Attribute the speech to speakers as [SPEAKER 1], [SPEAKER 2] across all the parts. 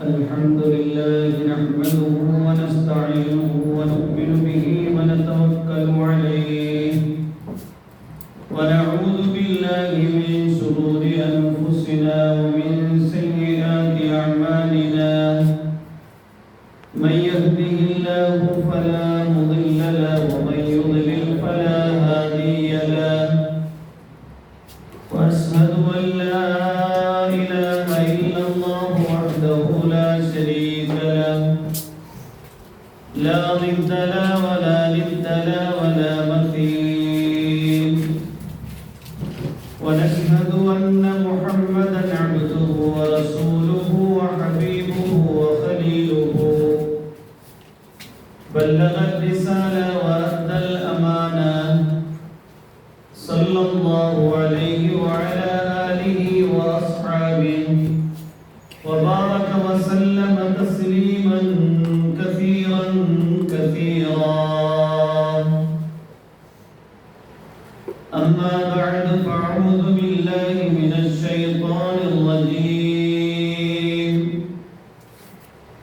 [SPEAKER 1] الحمد لله نحمده ونستعينه ونؤمن به ونتوكل عليه ونعوذ بالله من شرور أنفسنا ومن سيئات أعمالنا من يهده الله فلا مضل له ومن يضلل فلا هادي له وأشهد أن لا إله إلا الله وحده لا شريك له لا ضد له ولا ند له ولا مثيل ونشهد أن محمدا عبده ورسوله وحبيبه وخليله بلغ الرسالة وأدى الأمانة صلى الله عليه وعلى آله وأصحابه وبارك وسلم تسليما كثيرا كثيرا أما بعد فأعوذ بالله من الشيطان الرجيم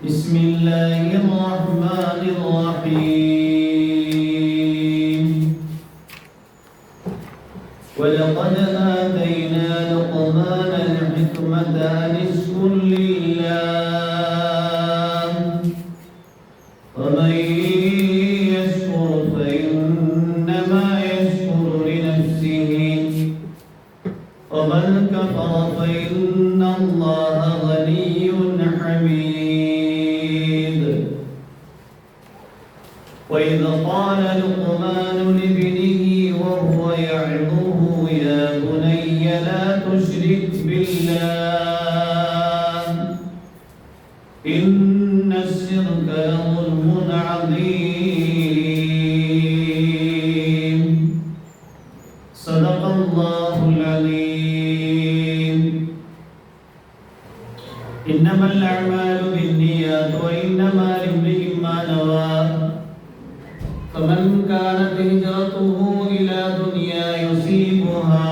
[SPEAKER 1] بسم الله الرحمن الرحيم ولقد آتينا لقمان الحكمة أن اشكر لله ومن يشكر فإنما يشكر لنفسه ومن كفر فإن الله غني حميد وإذ قال لقمان لابنه وهو يعظه يا بني لا تشرك بالله إن الشرك لظلم عظيم صدق الله العظيم إنما الأعمال بالنيات وإنما لامرئ ما نوى فمن كانت هجرته إلى دنيا يصيبها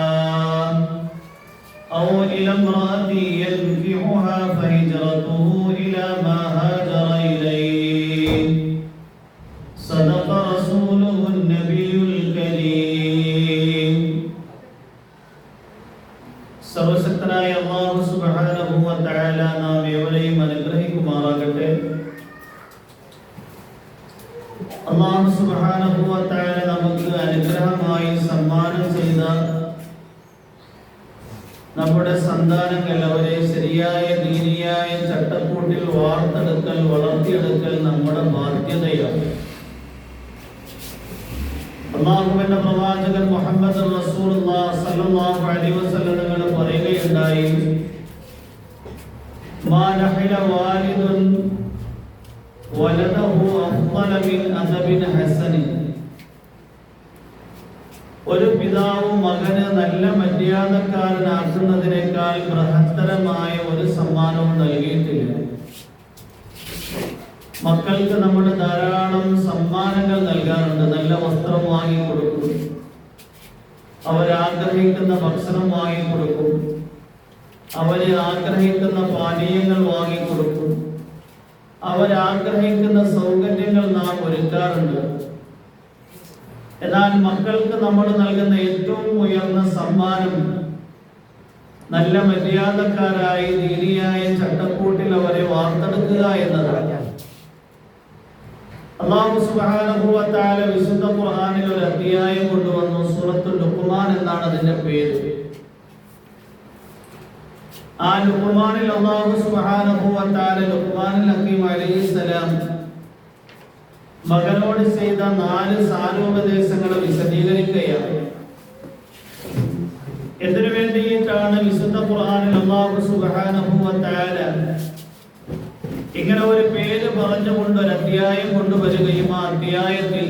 [SPEAKER 1] أو إلى امرأة ينكحها فهجرته إلى ما هاجر إليه صدق رسوله النبي الكريم സർവശക്തനായ അല്ലാഹു സുബ്ഹാനഹു വ തആല നാം ഏവരെയും അനുഗ്രഹിക്കുമാറാകട്ടെ. അല്ലാഹു സുബ്ഹാനഹു വ തആല നമുക്ക് അനുഗ്രഹമായി സമ്മാനം ചെയ്ത നമ്മുടെ സന്താനങ്ങൾ അവരെ ശരിയായ ദീനിയായ ചട്ടക്കൂട്ടിൽ വാർത്തെടുക്കൽ വളർത്തിയെടുക്കൽ നമ്മുടെ ബാധ്യതയാണ്. അല്ലാഹുവിന്റെ പ്രവാചകൻ മുഹമ്മദ് റസൂലുള്ളാഹി സ്വല്ലല്ലാഹു അലൈഹി വസല്ലം തങ്ങൾ പറയുകയുണ്ടായി, മാ നഹില വാലിദുൻ വലദഹു അഫ്ളല മിൻ അദബിൻ ഹസനി. ഒരു പിതാവ് മകന് നല്ല മര്യാദക്കാരനാക്കുന്നതിനേക്കാൾ ബൃഹത്തരമായ ഒരു സമ്മാനവും നൽകിയിട്ടില്ല. മക്കൾക്ക് നമ്മൾ ധാരാളം സമ്മാനങ്ങൾ നൽകാറുണ്ട്. നല്ല വസ്ത്രം വാങ്ങിക്കൊടുക്കും, അവരാഗ്രഹിക്കുന്ന ഭക്ഷണം വാങ്ങിക്കൊടുക്കും, അവര് ആഗ്രഹിക്കുന്ന പാനീയങ്ങൾ വാങ്ങിക്കൊടുക്കും, അവരാഗ്രഹിക്കുന്ന സൗകര്യങ്ങൾ നാം ഒരുക്കാറുണ്ട്. എന്നാൽ മക്കൾക്ക് നമ്മൾ നൽകുന്ന ഏറ്റവും ഉയർന്ന സമ്മാനം നല്ല മര്യാദക്കാരായി ദീനിയായ ചട്ടക്കൂട്ടിൽ അവരെ വാർത്തെടുക്കുക എന്നതാണ്. അല്ലാഹു സുബ്ഹാനഹു വ തആല വിശുദ്ധ ഖുർആനിൽ ഒരു അധ്യായം കൊണ്ടുവന്നു. സൂറത്തുൽ ലുഖ്മാൻ എന്നാണ് അതിന്റെ പേര്. ആ ലുഖ്മാനിൽ അല്ലാഹു സുബ്ഹാനഹു വ തആല ലുഖ്മാനുൽ ഹകീം അലൈഹിസ്സലാം മകനോട് ചെയ്ത 4 സാരോപദേശങ്ങൾ വിശദീകരിക്കുകയാണ്. എന്തിനു വേണ്ടിയിട്ടാണ് വിശുദ്ധ ഖുർആനിൽ അല്ലാഹു സുബ്ഹാനഹു വ തആല ഇങ്ങനെ ഒരു പേര് പറഞ്ഞുകൊണ്ട് ഒരു അധ്യായം കൊണ്ടുവരികയും ആ അധ്യായത്തിൽ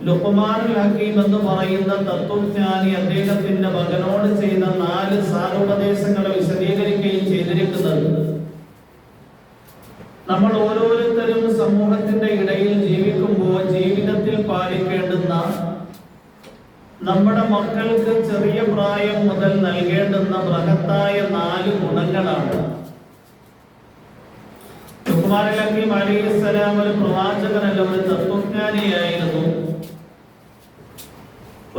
[SPEAKER 1] ലുഖ്മാനുൽ ഹകീം എന്ന് പറയുന്ന തത്വജ്ഞാനി അദ്ദേഹത്തിന്റെ മകനോട് ചെയ്ത 4 സാരോപദേശങ്ങൾ വിശദീകരിക്കുകയും ചെയ്തിരിക്കുന്നത്? നമ്മൾ ഓരോരുത്തരും സമൂഹത്തിന്റെ ഇടയിൽ ജീവിക്കുമ്പോൾ ജീവിതത്തിൽ പാലിക്കേണ്ടുന്ന നമ്മുടെ മക്കൾക്ക് ചെറിയ പ്രായം മുതൽ നൽകേണ്ടുന്ന ബൃഹത്തായ 4 ഗുണങ്ങളാണ്. ലുഖ്മാനുൽ ഹക്കീം അലൈഹിസ്സലാം ഒരു പ്രവാചകനല്ല, ഒരു തത്വജ്ഞാനിയായിരുന്നു.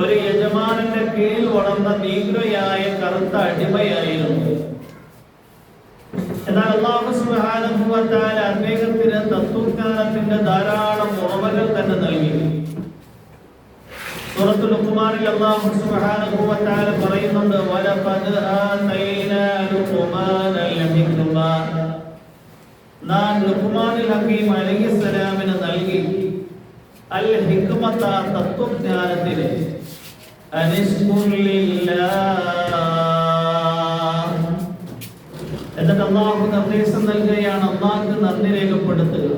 [SPEAKER 1] ഒരു യജമാനന്റെ കീഴിൽ വളർന്ന നീഗ്രയായ കറുത്ത അടിമയായിരുന്നു. എന്നാൽ അല്ലാഹു സുബ്ഹാനഹു വ തആല അദ്ദേഹത്തിന് തത്വജ്ഞാനത്തിന്റെ ധാരാളം ഉറവകൾ തന്നെ നൽകി. സൂറത്തുൽ ലുഖ്മാനിൽ അല്ലാഹു സുബ്ഹാനഹു വ തആല പറയുന്നുണ്ട്, വലഖദ് ആതൈനാ ലുഖ്മാനൽ ഹിക്മ, നാം ലുഖ്മാനുൽ ഹക്കീം അലൈഹിസ്സലാമിന് നൽകി അൽ ഹിക്മത, തത്വജ്ഞാനത്തിന്. അനിഷ്കുർ ലില്ലാഹ്, എന്നിട്ട് അല്ലാഹു നിർദ്ദേശം നൽകുകയാണ്, അല്ലാഹുവിന് നന്ദി രേഖപ്പെടുത്തുക.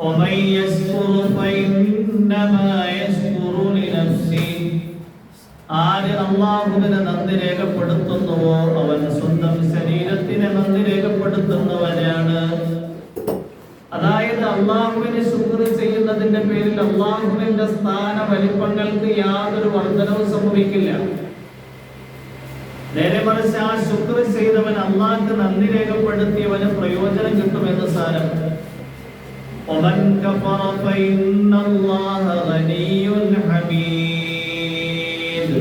[SPEAKER 1] ومن يشكر فإنما يشكر لنفسه, ആര് അല്ലാഹുവിനെ നന്ദി രേഖപ്പെടുത്തുന്നുവോ അവൻ സ്വന്തം ശരീരത്തിനെ നന്ദി രേഖപ്പെടുത്തുന്നവനാണ്. അതായത് അല്ലാഹുവിനെ ശുക്ർ ചെയ്യുന്നതിന്റെ പേരിൽ അല്ലാഹുവിന്റെ സ്ഥാന വലിപ്പങ്ങൾക്ക് യാതൊരു വർധനവും സംഭവിക്കില്ല. നേരെ മറിച്ച് ആ ശുക്ർ ചെയ്തവൻ അല്ലാഹുവിന് നന്ദി രേഖപ്പെടുത്തിയവന് പ്രയോജനം കിട്ടുമെന്ന് സാരം. ومن كفر فإن الله غني حميد,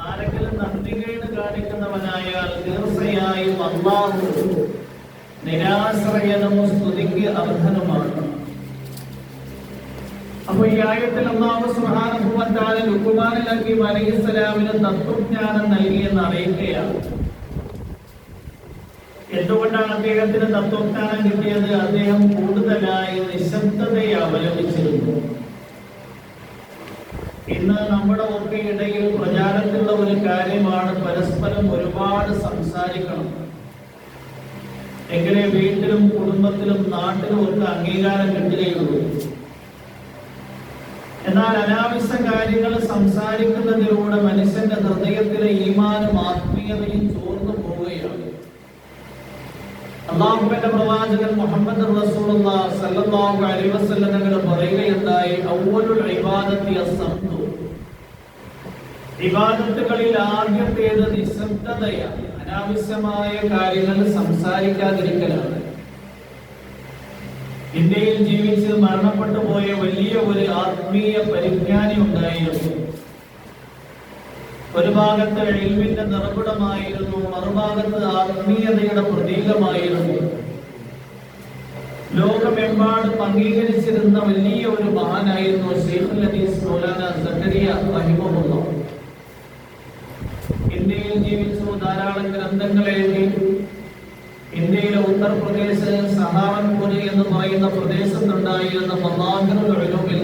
[SPEAKER 1] ആരെങ്കിലും നന്ദികേട് കാണിക്കുന്നവനായാൽ തീർച്ചയായും അല്ലാഹു നിരാശ്രയനും സ്തുതിക്ക് അർഹനുമാണ്. അപ്പോൾ ഈ ആയത്തിൽ അല്ലാഹു സുബ്ഹാനഹു വ തആല ലുഖ്മാനുൽ ഹക്കീം അലൈഹിസ്സലാമിന് തത്വജ്ഞാനം നൽകിയെന്ന് അറിയിക്കുകയാണ്. എന്തുകൊണ്ടാണ് അദ്ദേഹത്തിന് തത്വജ്ഞാനം കിട്ടിയത്? അദ്ദേഹം കൂടുതലായി നിശബ്ദതയെ അവലംബിച്ചിരുന്നു. ഇന്ന് നമ്മുടെ ഒക്കെ ഇടയിൽ പ്രചാരത്തിലുള്ള ഒരു കാര്യമാണ് പരസ്പരം ഒരുപാട് സംസാരിക്കണം, എങ്കിലേ വീട്ടിലും കുടുംബത്തിലും നാട്ടിലും ഒക്കെ അംഗീകാരം കിട്ടുകയുള്ളൂ. എന്നാൽ അനാവശ്യ കാര്യങ്ങൾ സംസാരിക്കുന്നതിലൂടെ മനുഷ്യന്റെ ഹൃദയത്തിലെ ഈമാനും ആത്മീയതയും ചോർന്നു പോവുകയാണ്. അല്ലാഹുവിന്റെ പ്രവാചകൻ മുഹമ്മദ് റസൂലുള്ളാഹി സ്വല്ലല്ലാഹു അലൈഹി വസല്ലം തങ്ങൾ പറയുകയുണ്ടായി, അവ്വലുൽ ഇബാദത്തി അസ്സംതു, ഇബാദത്തുകളിൽ ആദ്യത്തേത് നിശബ്ദതയാണ്, അനാവശ്യമായ കാര്യങ്ങൾ സംസാരിക്കാതിരിക്കലാണ്. ഇന്ത്യയിൽ ജീവിച്ച് മരണപ്പെട്ടു പോയ വലിയ ഒരു ആത്മീയ പരിജ്ഞാനി ഉണ്ടായിരുന്നു. ഒരു ഭാഗത്ത് ഇൽമിന്റെ നിറകുടമായിരുന്നു, മറുഭാഗത്ത് ആത്മീയതയുടെ പ്രതീകമായിരുന്നു. ലോകമെമ്പാടും അംഗീകരിച്ചിരുന്ന വലിയ ഒരു മഹാനായിരുന്നു ശൈഖുൽ ഹദീസ് മൗലാന സക്കരിയ റഹിമഹുല്ലാഹ്. ഇന്ത്യയിൽ ജീവിച്ചു, ധാരാളം ഗ്രന്ഥങ്ങൾ എഴുതി. ഇന്ത്യയിലെ ഉത്തർപ്രദേശ് സഹാറൻപൂർ എന്ന് പറയുന്ന പ്രദേശത്തുണ്ടായിരുന്ന മനാഖിറുൽ ഉലൂമിൽ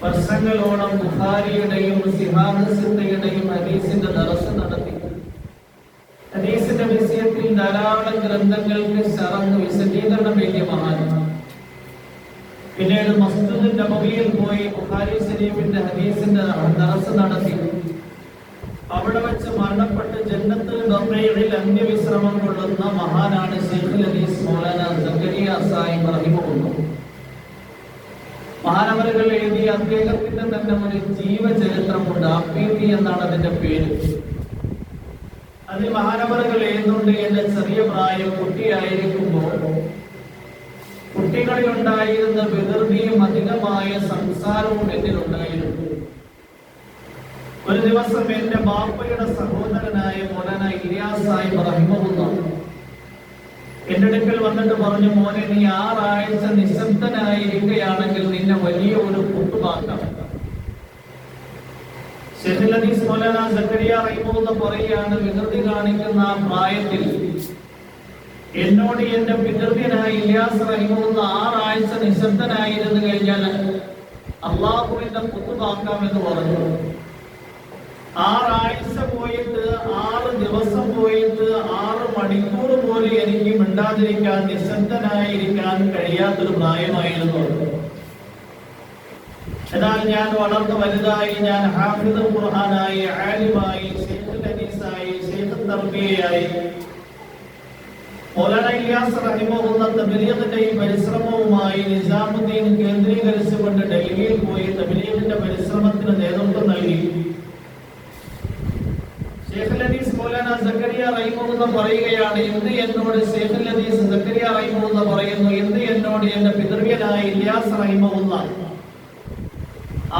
[SPEAKER 1] വർഷങ്ങളോളം ബുഖാരിയുടെയും സിഹാബിന്റെയും ഹദീസിന്റെ ദർസ് നടത്തി. ഹദീസിന്റെ വിഷയത്തിൽ ധാരാളം ഗ്രന്ഥങ്ങൾക്ക് ശറഹ് വിശദീകരണം എഴുതിയ മഹാനാണ്. പിന്നീട് മസ്ജിദ് നബവിയിൽ പോയി ബുഖാരി ശരീഫിന്റെ ഹദീസിന്റെ ദർസ് നടത്തി. അവിടെ വെച്ച് മരണപ്പെട്ട് ജന്നത്തുൽ ബഖീഇൽ അന്ത്യവിശ്രമം കൊള്ളുന്ന മഹാനാണ് ശൈഖുൽ ഹദീസ് മൗലാന സക്കരിയ സാഹിബ് റഹിമഹുല്ലാഹ്. മഹാനവറുകൾ എഴുതിയ അദ്ദേഹത്തിന്റെ തന്നെ ഒരു ജീവചരിത്രമുണ്ട്, അപ്പീതി എന്നാണ് അതിന്റെ പേര്. അതിൽ മഹാനവറുകൾ എഴുതുന്നുണ്ട്, എന്റെ ചെറിയ പ്രായം കുട്ടിയായിരിക്കുമ്പോൾ കുട്ടികളിൽ ഉണ്ടായിരുന്ന വികൃതിയും അധികമായ സംസാരവും എന്നിലുണ്ടായിരുന്നു. ഒരു ദിവസം എന്റെ ബാപ്പയുടെ സഹോദരനായ മൗലാന ഇലിയാസ് സാഹിബ് റഹിമഹുല്ലാഹ് എന്റെ അടുക്കൽ വന്നിട്ട് പറഞ്ഞു, മോനെ, നീ 6 ആഴ്ച നിശബ്ദനായിരിക്കുകയാണെങ്കിൽ നിന്നെ വലിയ ഒരു കുത്തുപാക്കാം. ശൈഖുൽ ഹദീസ് മൗലാന സക്കരിയ റഹിമഹുല്ലാഹ് പറയുകയാണ്, വികൃതി കാണിക്കുന്ന ആ പ്രായത്തിൽ എന്നോട് എന്റെ പിതൃവ്യനായ ഇലിയാസ് റഹിമഹുല്ലാഹ് 6 ആഴ്ച നിശബ്ദനായിരുന്നു കഴിഞ്ഞാൽ അള്ളാഹുവിന്റെ കുത്തുപാക്കാമെന്ന് പറഞ്ഞു. 6 ആഴ്ച പോയിട്ട് 6 ദിവസം പോയിട്ട് 6 മണിക്കൂർ പോലും എനിക്ക് മിണ്ടാതിരിക്കാൻ, നിശബ്ദനായിരിക്കാൻ കഴിയാത്തൊരു പ്രായമായിരുന്നു. എന്നാൽ ഞാൻ വളർന്നു വലുതായി, ഞാൻ ഹാഫിദുൽ ഖുർആനായി, ആലിമായി, ശൈഖുൽ ഹദീസായി, ശൈഖുൽ തർബിയയായി. മൗലാന ഇലിയാസ് റഹിമഹുല്ലാഹ് തബ്ലീഗിന്റെ ഈ പരിശ്രമവുമായി നിസാമുദ്ദീൻ കേന്ദ്രീകരിച്ചുകൊണ്ട് ഡൽഹിയിൽ പോയി തബ്ലീഗിന്റെ പരിശ്രമത്തിന് നേതൃത്വം നൽകി. ശൈഖുൽ ഹദീസ് മൗലാന സക്കരിയ റഹിമഹുള്ള പറയുകയാണ്, ഇന്ന് എന്നോട് ശൈഖുൽ ഹദീസ് സക്കരിയ റഹിമഹുള്ള പറയുന്നു, ഇന്ന് എന്നോട് എന്റെ പിതൃവ്യനായ ഇല്യാസ് റഹിമഹുള്ള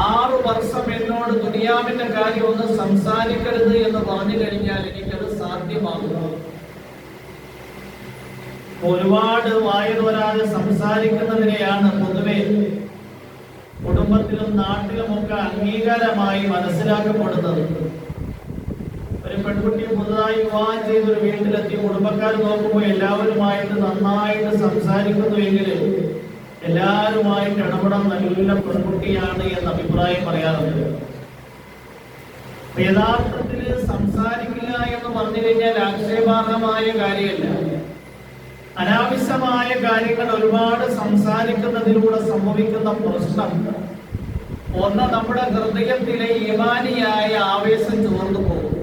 [SPEAKER 1] 6 വർഷം എന്നോട് ദുനിയാവിന്റെ കാര്യം ഒന്നും സംസാരിക്കരുത് എന്ന് പറഞ്ഞു കഴിഞ്ഞാൽ എനിക്കത് സാധ്യമാകും. ഒരുപാട് വായുവരാതെ സംസാരിക്കുന്നതിനെയാണ് പൊതുവെ കുടുംബത്തിലും നാട്ടിലുമൊക്കെ അംഗീകാരമായി മനസ്സിലാക്കപ്പെടുന്നത്. ഒരു പെൺകുട്ടി പുതുതായി വിവാഹം ചെയ്തൊരു വീട്ടിലെത്തി കുടുംബക്കാർ നോക്കുമ്പോൾ എല്ലാവരുമായിട്ട് നന്നായിട്ട് സംസാരിക്കുന്നുവെങ്കിൽ എല്ലാവരുമായിട്ട് ഇടപെടാൻ നല്ല പെൺകുട്ടിയാണ് എന്ന അഭിപ്രായം പറയാറുണ്ട്. യഥാർത്ഥത്തിൽ സംസാരിക്കില്ല എന്ന് പറഞ്ഞു കഴിഞ്ഞാൽ ആക്ഷേപാർഹമായ കാര്യമല്ല. അനാവശ്യമായ കാര്യങ്ങൾ ഒരുപാട് സംസാരിക്കുന്നതിലൂടെ സംഭവിക്കുന്ന പ്രശ്നം, ഒന്ന് നമ്മുടെ ഹൃദയത്തിലെ ഈമാനിയായ ആവേശം ചോർന്നു പോകും.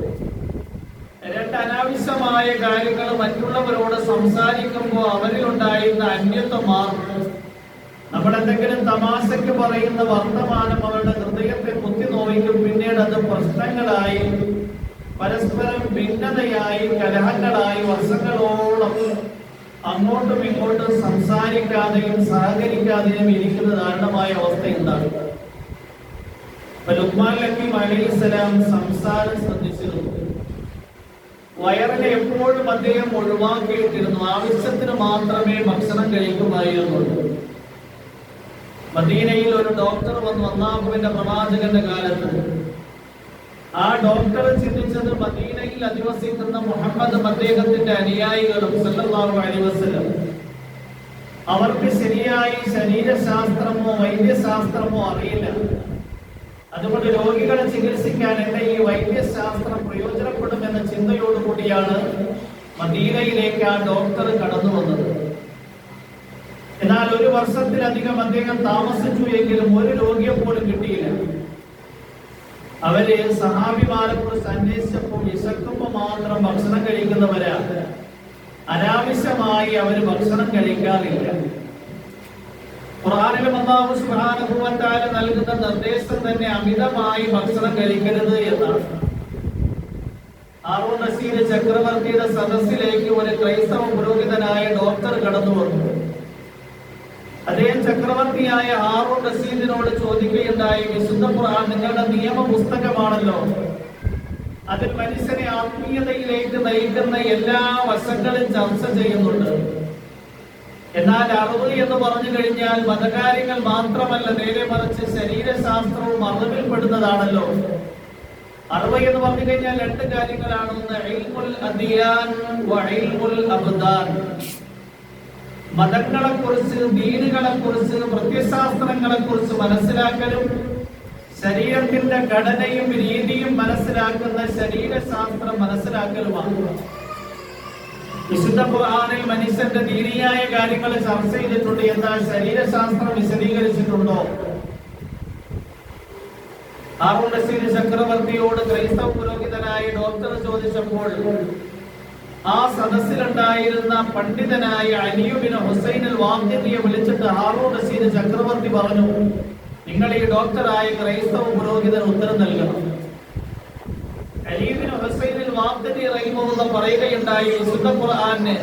[SPEAKER 1] 2, അനാവശ്യമായ കാര്യങ്ങൾ മറ്റുള്ളവരോട് സംസാരിക്കുമ്പോൾ അവരിലുണ്ടായിരുന്ന അന്യത്വം മാറും. നമ്മളെന്തെങ്കിലും തമാശയ്ക്ക് പറയുന്ന വർത്തമാനം അവരുടെ ഹൃദയത്തെ കുത്തി നോവിക്കും. പിന്നീട് അത് പ്രശ്നങ്ങളായി, പരസ്പരം ഭിന്നതയായി, കലഹങ്ങളായി വർഷങ്ങളോളം അങ്ങോട്ടും ഇങ്ങോട്ടും സംസാരിക്കാതെയും സഹകരിക്കാതെയും ഇരിക്കുന്ന ദാരുണമായ അവസ്ഥയുണ്ടാകും. ലുഖ്മാൻ ഹക്കീം അലൈഹിസ്സലാം സംസാരം ശ്രദ്ധിച്ചിരുന്നു. വയറിനെ എപ്പോഴും അദ്ദേഹം ഒഴിവാക്കിയിട്ടിരുന്നു. ആവശ്യത്തിന് മാത്രമേ ഭക്ഷണം കഴിക്കുമായിരുന്നുള്ളൂ. മദീനയിൽ ഒരു ഡോക്ടർ വന്നു അല്ലാഹുവിന്റെ പ്രവാചകന്റെ കാലത്ത്. ആ ഡോക്ടർ ചിന്തിച്ചത് മദീനയിൽ അധിവസിക്കുന്ന മുഹമ്മദ് അദ്ദേഹത്തിന്റെ അനുയായികളും സല്ലല്ലാഹു അലൈഹി വസല്ലം അവർക്ക് ശരിയായി ശരീരശാസ്ത്രമോ വൈദ്യശാസ്ത്രമോ അറിയില്ല. അതുകൊണ്ട് രോഗികളെ ചികിത്സിക്കാൻ എന്റെ ഈ വൈദ്യശാസ്ത്രം പ്രയോജനപ്പെടുമെന്ന ചിന്തയോടുകൂടിയാണ് മദീനയിലേക്ക് ആ ഡോക്ടർ കടന്നു വന്നത്. എന്നാൽ 1 വർഷത്തിലധികം അദ്ദേഹം താമസിച്ചു എങ്കിലും ഒരു രോഗിയെ പോലും കിട്ടിയില്ല. അവര് സഹാബിമാരെ കുറിച്ച് അന്വേഷിച്ചപ്പോൾ വിശക്കുമ്പോൾ മാത്രം ഭക്ഷണം കഴിക്കുന്നവരാ. അനാവശ്യമായി അവര് ഭക്ഷണം കഴിക്കാറില്ല. ഖുർആനിലും അല്ലാഹു സുബ്ഹാനഹു വ തആല നൽകുന്ന നിർദ്ദേശം തന്നെ അമിതമായി ഭക്ഷണം കഴിക്കരുത് എന്നാണ്. ഹാറൂൻ റഷീദ് ചക്രവർത്തിയുടെ സദസ്സിലേക്ക് ഒരു ക്രൈസ്തവ പുരോഹിതനായ ഡോക്ടർ കടന്നു വന്നു. അദ്ദേഹം ചക്രവർത്തിയായ ഹാറൂൻ റഷീദിനോട് ചോദിക്കുകയുണ്ടായി, വിശുദ്ധ ഖുർആൻ നിങ്ങളുടെ നിയമ പുസ്തകമാണല്ലോ, അതിൽ മനുഷ്യനെ ആത്മീയതയിലേക്ക് നയിക്കുന്ന എല്ലാ വശങ്ങളും ചർച്ച ചെയ്യുന്നുണ്ട്. എന്നാൽ അറിവ് എന്ന് പറഞ്ഞു കഴിഞ്ഞാൽ മതകാര്യങ്ങൾ മാത്രമല്ല, നേരെ മറിച്ച് ശരീരശാസ്ത്രവും അറിവിൽപ്പെടുന്നതാണല്ലോ. അറിവ് എന്ന് പറഞ്ഞു കഴിഞ്ഞാൽ 2 കാര്യങ്ങളാണ്. ഒന്ന് ഇൽമുൽ അദിയാൻ വ ഇൽമുൽ അബ്ദാൻ. മതങ്ങളെ കുറിച്ച്, ദീനുകളെ കുറിച്ച്, പ്രത്യയശാസ്ത്രങ്ങളെ കുറിച്ച് മനസ്സിലാക്കലും ശരീരത്തിന്റെ ഘടനയും രീതിയും മനസ്സിലാക്കുന്ന ശരീരശാസ്ത്രം മനസ്സിലാക്കലുമാണ്. വിശുദ്ധ ഖുർആനിൽ മനുഷ്യന്റെ ദീനിയായ കാര്യങ്ങൾ ചർച്ച ചെയ്തിട്ടുണ്ട്. എന്നാൽ ശരീരശാസ്ത്രം വിശദീകരിച്ചിട്ടുണ്ടോ? ഹാറൂൻ റഷീദ് ചക്രവർത്തിയോട് ക്രൈസ്തവ പുരോഹിതനായ ഡോക്ടർ ചോദിച്ചപ്പോൾ ആ സദസ്സിലുണ്ടായിരുന്ന പണ്ഡിതനായ അലി ഇബ്നു ഹുസൈൻ അൽ വാഖിദിയെ വിളിച്ചിട്ട് ഹാറൂൻ റഷീദ് ചക്രവർത്തി പറഞ്ഞു, നിങ്ങൾ ഈ ഡോക്ടറായ ക്രൈസ്തവ പുരോഹിതന് ഉത്തരം നൽകണം. അലി ഇബ്നു ഹുസൈൻ അൽ വാഖിദി റഹിമഹുള്ള പറയുകയുണ്ടായി, വിശുദ്ധ ഖുർആനിന്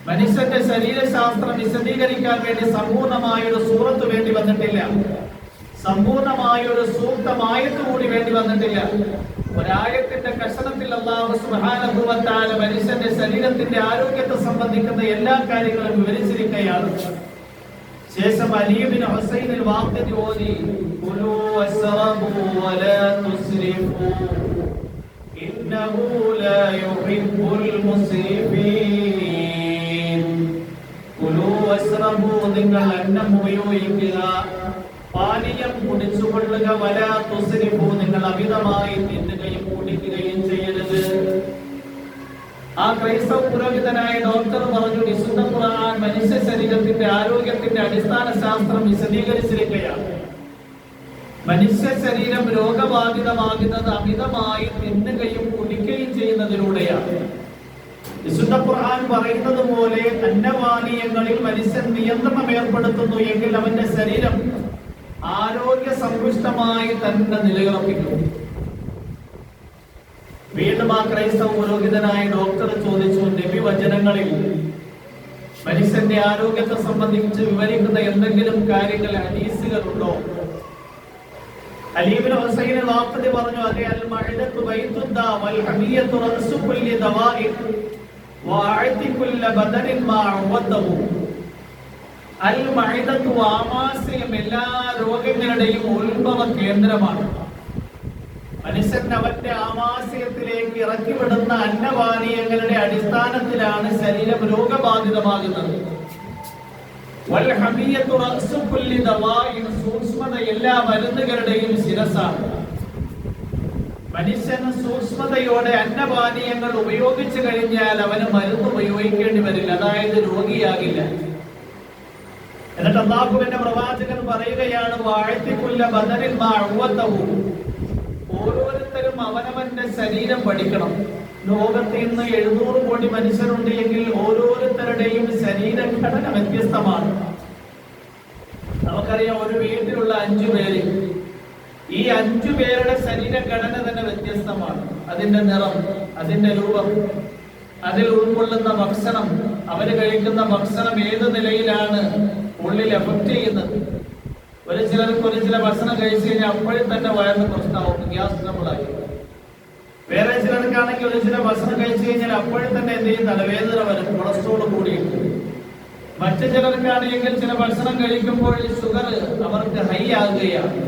[SPEAKER 1] മനുഷ്യന്റെ ശരീരശാസ്ത്രം വിശദീകരിക്കാൻ വേണ്ടി സമ്പൂർണമായൊരു സൂറത്ത് വേണ്ടി വന്നിട്ടില്ല, സമ്പൂർണമായൊരു സൂക്തമായത്ത് കൂടി വേണ്ടി വന്നിട്ടില്ല. ഒരായത്തിന്റെ കഷണത്തിൽ അല്ലാഹു സുബ്ഹാനഹു വ തആല മനുഷ്യന്റെ ശരീരത്തിന്റെ ആരോഗ്യത്തെ സംബന്ധിക്കുന്ന എല്ലാ കാര്യങ്ങളും വിവരിച്ചിരിക്കുകയാണ്. ശേഷം അലി ഇബ്നു ഹുസൈൻ അൽ വാഖിദി ഓതി, കുലൂ വസ്റബൂ വലാ തുസ്രിഫൂ ഇന്നഹു ലാ യുഹിബ്ബുൽ മുസ്രിഫീൻ. കുലൂ വസ്റബൂ, നിങ്ങൾ അന്നം ഉപയോഗിക്കുക, പാനീയം കുടിച്ചുകൊള്ളുക, വലാ തുസ്രിഫൂ, നിങ്ങൾ അമിതമായി തിന്നുകയും കുടിക്കുകയും ചെയ്യരുത്. ആ ക്രൈസ്തവ പുരോഹിതനായ ഡോക്ടർ പറഞ്ഞു, വിശുദ്ധ ഖുർആൻ മനുഷ്യ ശരീരത്തിന്റെ ആരോഗ്യത്തിന്റെ അടിസ്ഥാന ശാസ്ത്രം വിശദീകരിച്ചിരിക്കുകയാണ്. മനുഷ്യ ശരീരം രോഗബാധിതമാകുന്നത് അമിതമായി തിന്നുകയും കുടിക്കുകയും ചെയ്യുന്നതിലൂടെയാണ്. വിശുദ്ധ ഖുർആൻ പറയുന്നത് പോലെ അന്നപാനീയങ്ങളിൽ മനുഷ്യൻ നിയന്ത്രണം ഏർപ്പെടുത്തുന്നു എങ്കിൽ അവന്റെ ശരീരം ആരോഗ്യ സമ്പുഷ്ടമായി തന്നെ നിലയുറപ്പിക്കും. വീണ്ടും ആ ക്രൈസ്തവ പുരോഹിതനായ ഡോക്ടർ ചോദിച്ചു, നബി വചനങ്ങളിൽ മനുഷ്യന്റെ ആരോഗ്യത്തെ സംബന്ധിച്ച് വിവരിക്കുന്ന എന്തെങ്കിലും കാര്യങ്ങൾ ഹദീസുകളുണ്ടോ? അലി ഇബ്നു ഹുസൈൻ റാഫിദി പറഞ്ഞു, അതെ, അൽ മഅദത്തു ബൈത്തുദ്ദാ വൽ ഹമിയത്തു റഅസു കുല്ലി ദവാഇ വഅഅതി കുല്ല ബദനിൻ മാ അവദഹു. അൽ മഅദത്തു ആമാശയം എല്ലാ രോഗങ്ങളുടെയും ഉത്ഭവ കേന്ദ്രമാണ്. മനുഷ്യൻ അവന്റെ ആമാശയത്തിലേക്ക് ഇറക്കിവിടുന്ന അന്നപാനീയങ്ങളുടെ അടിസ്ഥാനത്തിലാണ് ശരീരം രോഗബാധിതമാകുന്നത്. സൂക്ഷ്മത എല്ലാ മരുന്നുകളുടെയും ശിരസാണ്. മനുഷ്യൻ സൂക്ഷ്മതയോടെ അന്നപാനീയങ്ങൾ ഉപയോഗിച്ചു കഴിഞ്ഞാൽ അവന് മരുന്ന് ഉപയോഗിക്കേണ്ടി വരില്ല, അതായത് രോഗിയാകില്ല. എന്നിട്ട് അല്ലാഹുവിന്റെ പ്രവാചകൻ പറയുകയാണ്, ഓരോരുത്തരും അവനവന്റെ ശരീരം പഠിക്കണം. ലോകത്ത് ഇന്ന് 700 കോടി മനുഷ്യരുണ്ട് എങ്കിൽ ഓരോരുത്തരുടെയും ശരീരഘടന വ്യത്യസ്തമാണ്. നമുക്കറിയാം, ഒരു വീട്ടിലുള്ള 5 പേര്, ഈ 5 പേരുടെ ശരീരഘടന തന്നെ വ്യത്യസ്തമാണ്. അതിന്റെ നിറം, അതിന്റെ രൂപം, അതിൽ ഉൾക്കൊള്ളുന്ന ഭക്ഷണം, അവര് കഴിക്കുന്ന ഭക്ഷണം ഏത് നിലയിലാണ് ഉള്ളിൽ എഫക്ട് ചെയ്യുന്നത്. ഒരു ചില ഭക്ഷണം കഴിച്ചു കഴിഞ്ഞാൽ അപ്പോഴും തന്നെ വയറിന് പ്രശ്നമാവും, ഗ്യാസ് ട്രബിളായി. വേറെ ചിലർക്കാണെങ്കിൽ ചില ഭക്ഷണം കഴിച്ചു കഴിഞ്ഞാൽ അപ്പോഴും തന്നെ എന്ത് ചെയ്യും, തലവേദന വരും, കൊളസ്ട്രോൾ കൂടിയിട്ട്. മറ്റു ചിലർക്കാണെങ്കിൽ ചില ഭക്ഷണം കഴിക്കുമ്പോൾ ഷുഗർ അവർക്ക് ഹൈ ആകുകയാണ്.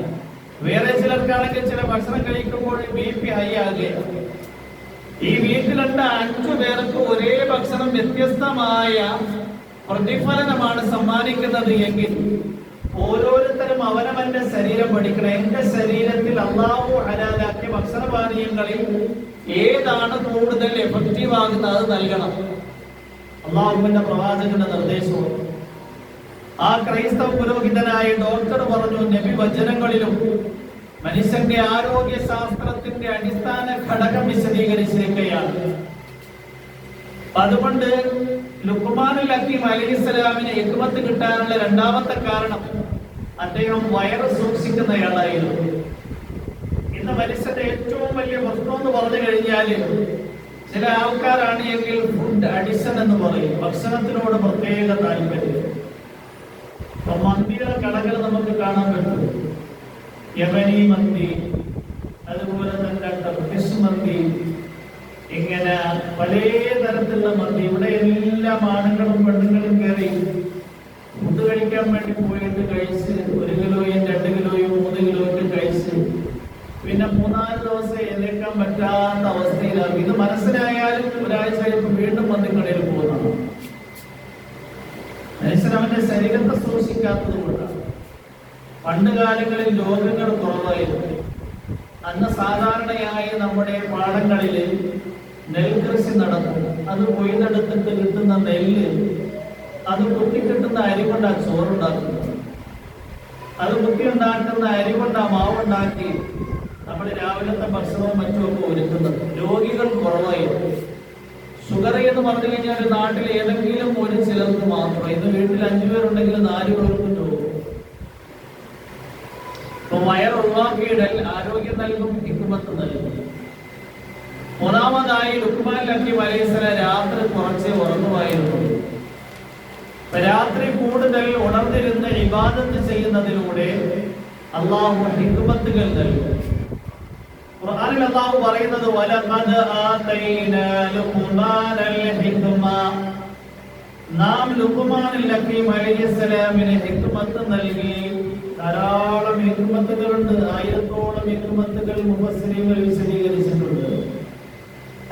[SPEAKER 1] വേറെ ചിലർക്കാണെങ്കിൽ ചില ഭക്ഷണം കഴിക്കുമ്പോൾ BP ഹൈ ആകുകയാണ്. ഈ വീട്ടിലുള്ള 5 പേർക്ക് ഒരേ ഭക്ഷണം വ്യത്യസ്തമായ പ്രതിഫലനമാണ് സമ്മാനിക്കുന്നത് എങ്കിൽ ഓരോരുത്തരും അവനവന്റെ ശരീരം പഠിക്കണം. എന്റെ ശരീരത്തിൽ അല്ലാഹു ഹലാലാക്കിയ ഭക്ഷണപാനീയങ്ങളിൽ ഏതാണ് കൂടുതൽ എഫക്റ്റീവ് ആകുന്നത് അത് നൽകണം. അല്ലാഹുവിന്റെ പ്രവാചകന്റെ നിർദ്ദേശവും. ആ ക്രൈസ്തവ പുരോഹിതനായ ഡോക്ടർ പറഞ്ഞു, നബി വചനങ്ങളിലും മനുഷ്യന്റെ ആരോഗ്യ ശാസ്ത്രത്തിന്റെ അടിസ്ഥാന ഘടകം വിശദീകരിച്ചിരിക്കുകയാണ്. അതുകൊണ്ട് ലുഖ്മാനുൽ ഹക്കീം അലൈഹിസ്സലാമിന് ഹിക്മത്ത് കിട്ടാനുള്ള രണ്ടാമത്തെ കാരണം അദ്ദേഹം വയറ് സൂക്ഷിക്കുന്നയാളായിരുന്നു. ഇന്ന് മനുഷ്യന്റെ ഏറ്റവും വലിയ പ്രശ്നം എന്ന് പറഞ്ഞു കഴിഞ്ഞാൽ ചില ആൾക്കാരാണ് എങ്കിൽ ഫുഡ് അഡിഷൻ എന്ന് പറയും, ഭക്ഷണത്തിനോട് പ്രത്യേക താല്പര്യം. ഇപ്പൊ മന്തിയുടെ കടകൾ നമുക്ക് കാണാൻ പറ്റും. യമനി മന്തി, അതുപോലെ തന്നെ ടർക്കിഷ് മന്തി, ഇങ്ങനെ പല തരത്തിലുള്ള മന്തി. ഇവിടെ എല്ലാ ആണുങ്ങളും പെണ്ണുങ്ങളും കയറി ഫുഡ് കഴിക്കാൻ വേണ്ടി പോയിട്ട് കഴിച്ച് 1 കിലോയും 2 കിലോയും 3 കിലോയും കഴിച്ച് പിന്നെ 3-4 ദിവസം എഴുന്നേക്കാൻ പറ്റാത്ത അവസ്ഥയിലാണ്. ഇത് മനസ്സിലായാലും ഒരാഴ്ച കഴിയുമ്പോൾ വീണ്ടും മന്തിക്കടയിൽ പോകുന്നതാണ്. മനുഷ്യൻ അവന്റെ ശരീരത്തെ സൂക്ഷിക്കാത്തത് കൊണ്ടാണ്. പണ്ട് കാലങ്ങളിൽ രോഗങ്ങൾ കുറവായിരുന്നു. അന്ന് സാധാരണയായി നമ്മുടെ പാടങ്ങളിൽ നെൽകൃഷി നടക്കും. അത് കൊയ്തെടുത്തിട്ട് കിട്ടുന്ന നെല്ല്, അത് കുത്തിക്കിട്ടുന്ന അരി കൊണ്ടാണ് ചോറുണ്ടാക്കുന്നത്. അത് കുത്തി ഉണ്ടാക്കുന്ന അരി കൊണ്ട് ആ മാവുണ്ടാക്കി നമ്മൾ രാവിലത്തെ ഭക്ഷണവും മറ്റുമൊക്കെ ഒരുക്കുന്നത്. രോഗികൾ കുറവായിരുന്നു. ഷുഗർ എന്ന് പറഞ്ഞു കഴിഞ്ഞാൽ നാട്ടിൽ ഏതെങ്കിലും ഒരു ചിലർക്ക് മാത്രം. ഇന്ന് വീട്ടിൽ 5 പേരുണ്ടെങ്കിൽ 4 പേർക്കും രോഗം. ഇപ്പൊ വയർ ഒഴിവാക്കിയിടൽ ആരോഗ്യം നൽകും, ഹിക്മത്ത് നൽകും. മൂന്നാമതായി ലുഖ്മാൻ ഹക്കീം അലൈഹിസ്സലാം രാത്രി കുറച്ച് ഉറങ്ങുമായിരുന്നു. രാത്രി കൂടുതൽ ഉണർന്നിരുന്ന് ഇബാദത്ത് ചെയ്യുന്നതിലൂടെ അല്ലാഹു ഹിക്മത്തുകൾ നൽകും. ഖുർആനിൽ അല്ലാഹു പറയുന്നത്, വലഖദ് ആതൈനാ ലുഖ്മാനൽ ഹിക്മ, നാം ലുഖ്മാനുൽ ഹക്കീം അലൈഹിസ്സലാമിന് ഹിക്മത്ത് നൽകി. ധാരാളം ഹിക്മത്തുകളുണ്ട്. 1000ഓളം ഹിക്മത്തുകൾ മുഫസ്സിരീങ്ങൾ വിശദീകരിച്ചിട്ടുണ്ട്.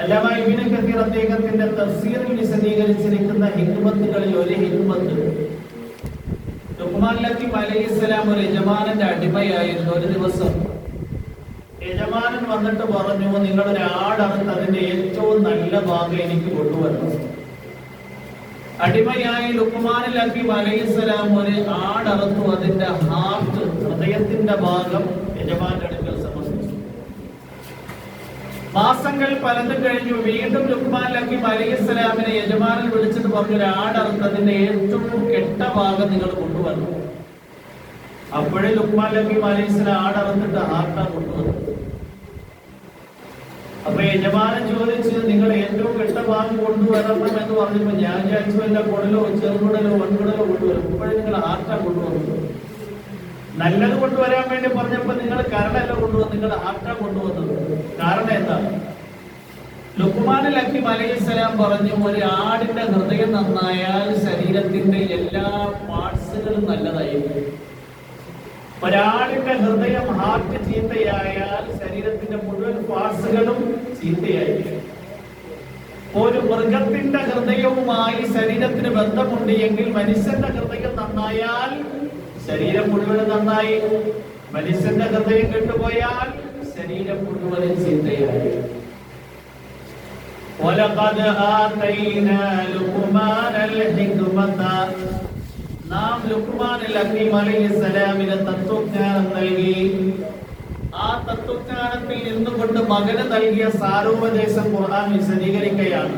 [SPEAKER 1] അല്ലാമ ഇബ്നു കസീർ അദ്ദേഹത്തിന്റെ തഫ്സീറിൽ വിശദീകരിച്ചിരിക്കുന്ന ഹിക്മത്തുകളിൽ ഒരു ഹിക്മത്ത്, ലുഖ്മാൻ ഹക്കീം അലൈഹിസ്സലാം ഒരു യജമാനന്റെ അടിമയായിരുന്നു. ഒരു ദിവസം യജമാനൻ വന്നിട്ട് പറഞ്ഞു, നിങ്ങളൊരു ആടറുത്ത് അതിന്റെ ഏറ്റവും നല്ല ഭാഗം എനിക്ക് കൊണ്ടുവരണം. അടിമയായി ലുഖ്മാൻ ഹക്കീം അലൈഹിസ്സലാം ഒരു ആടറുത്തു. അതിന്റെ ഹാർട്ട്, ഹൃദയത്തിന്റെ ഭാഗം യജമാന്റെ അടുക്കൽ സമർപ്പിച്ചു. മാസങ്ങൾ പലതും കഴിഞ്ഞു. വീണ്ടും ലുഖ്മാൻ ഹക്കീം അലൈഹിസ്സലാമിനെ യജമാനൻ വിളിച്ചിട്ട് പറഞ്ഞു, ഒരു ആടറുത്ത് അതിന്റെ ഏറ്റവും കെട്ട ഭാഗം നിങ്ങൾ കൊണ്ടുവന്നു. അപ്പോഴേ ലുഖ്മാൻ ഹക്കീം അലൈഹിസ്സലാം ആടറുത്തിട്ട് ഹാർട്ടാ കൊണ്ടുവന്നു. അപ്പൊ യജമാനൻ ചോദിച്ച് നിങ്ങൾ ഏറ്റവും കെട്ട ഭാഗം കൊണ്ടുവരണം എന്ന് പറഞ്ഞപ്പോ ഞാൻ വിചാരിച്ചു വല്ല കുടലോ ചെറുകുടലോ വൻകുടലോ കൊണ്ടുവരും. ഇപ്പോഴും നിങ്ങൾ ആർട്ടാ കൊണ്ടുവന്നത്. നല്ലത് കൊണ്ടുവരാൻ വേണ്ടി പറഞ്ഞപ്പോ നിങ്ങൾ കരടല്ല കൊണ്ടുവന്നത്, നിങ്ങൾ ആർട്ടാ കൊണ്ടുവന്നത്. കാരണം എന്താണ്? ലുഖ്മാൻ ഹക്കീം അലൈഹിസ്സലാം പറഞ്ഞു, ഒരു ആടിന്റെ ഹൃദയം നന്നായാൽ ശരീരത്തിന്റെ എല്ലാ പാർട്സുകളും നല്ലതായിരിക്കും. ഒരാളിന്റെ ഹൃദയം ഹാർട്ട് ചീത്തയായാൽ ശരീരത്തിന്റെ മുഴുവൻ പാർട്സുകളും ചീത്തയായിരിക്കും. ഒരു മൃഗത്തിന്റെ ഹൃദയവുമായി ശരീരത്തിന് ബന്ധമുണ്ട് എങ്കിൽ മനുഷ്യന്റെ ഹൃദയം നന്നായാൽ ശരീരം മുഴുവൻ നന്നായി. മനുഷ്യന്റെ ഹൃദയം കെട്ടുപോയാൽ ശരീരം മുഴുവനും ചീത്തയായി. وَلَقَدْ آتَيْنَا لُقْمَانَ الْحِكْمَةَ നാം ലുഖ്മാനുൽ ഹക്കീം അലൈഹിസ്സലാമിന് തത്വജ്ഞാനം നൽകി. ആ തത്വജ്ഞാനത്തിൽ നിന്നുകൊണ്ട് മകന് നൽകിയ സാരോപദേശം ഖുർആൻ വിശദീകരിക്കുകയാണ്.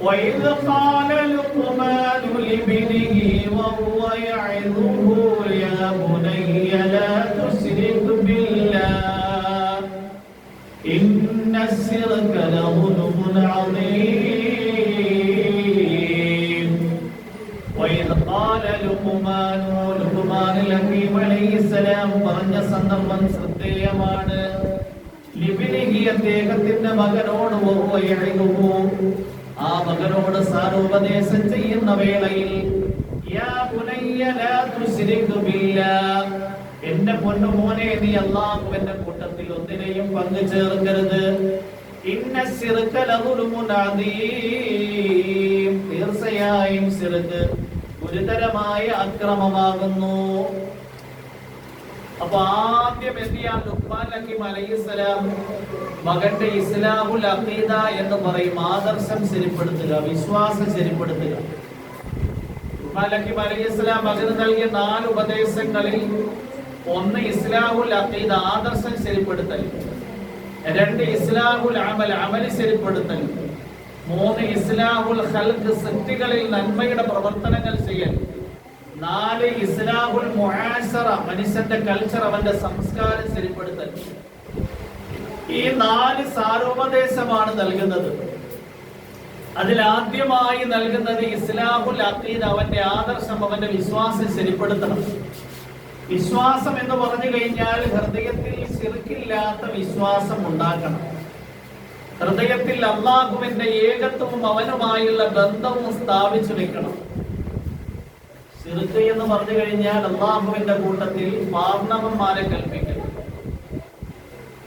[SPEAKER 1] وَإِذْ قَالَ لُقْمَانُ لِابْنِهِ وَهُوَ يَعِظُهُ يَا بُنَيَّ لَا تُشْرِكْ بِاللَّهِ إِنَّ الشِّرْكَ لَظُلْمٌ عَظِيمٌ. وَإِذْ قَالَ لُقْمَانُ ഹക്കീം അലൈഹിസ്സലാം പറഞ്ഞ സന്ദർഭം ശ്രദ്ധേയമാണ്. ലിബ്നിഹി അദ്ദേഹത്തിന്റെ മകനോട് വഹുവ യഇദുഹു ആ മകനോട് സാരോപദേശം ചെയ്യുന്ന വേളയിൽ യാ ബുനയ്യ ലാ തുശ്രിക് ബില്ലാഹ് എന്റെ പൊന്നുമോനെ നീ അല്ലാഹുവിന്റെ കൂട്ടത്തിൽ ഒന്നിനെയും പങ്കു ചേർക്കരുത്. ഇന്ന ശിർക ലദുൽമുൻ അദീം തീർച്ചയായും ശിർക്ക് ഗുരുതരമായ അക്രമമാകുന്നു. അപ്പൊ ആദ്യം എന്തിയാണ് ലുഖ്മാൻ ഹക്കീം അലൈഹിസ്സലാം മകന്റെ ഇസ്ലാഹുൽ അഖീദ എന്ന് പറയും, ആദർശം ശരിപ്പെടുത്തുക, വിശ്വാസം ശരിപ്പെടുത്തുക. ലുഖ്മാൻ ഹക്കീം അലൈഹിസ്സലാം മകന് നൽകിയ 4 ഉപദേശങ്ങളിൽ ഒന്ന് ഇസ്ലാഹുൽ അഖീദ ആദർശം ശരിപ്പെടുത്തൽ, 2 ഇസ്ലാഹുൽ അമൽ അമല് ശരിപ്പെടുത്തൽ, 3 ഇസ്ലാഹുൽ ഖൽഖ് സൃഷ്ടികളിൽ നന്മയുടെ പ്രവർത്തനങ്ങൾ ചെയ്യൽ, 4 ഇസ്ലാഹുൽ മുആശറ മനുഷ്യന്റെ കൾച്ചർ അവന്റെ സംസ്കാരം ശരിപ്പെടുത്തൽ. ഈ 4 സാരോപദേശമാണ് നൽകുന്നത്. അതിലാദ്യമായി നൽകുന്നത് ഇസ്ലാഹുൽ അഖീദ അവന്റെ ആദർശം അവന്റെ വിശ്വാസം ശരിപ്പെടുത്തണം. വിശ്വാസം എന്ന് പറഞ്ഞു കഴിഞ്ഞാൽ ഹൃദയത്തിൽ ശിർക്കില്ലാത്ത വിശ്വാസം ഉണ്ടാക്കണം. ഹൃദയത്തിൽ അല്ലാഹുവിന്റെ ഏകത്വവും അവനുമായുള്ള ബന്ധവും സ്ഥാപിച്ചു വെക്കണം. ശിർക്ക് എന്ന് പറഞ്ഞു കഴിഞ്ഞാൽ അല്ലാഹുവിന്റെ കൂട്ടത്തിൽ പാർണവന്മാരെ കൽപ്പിക്കണം.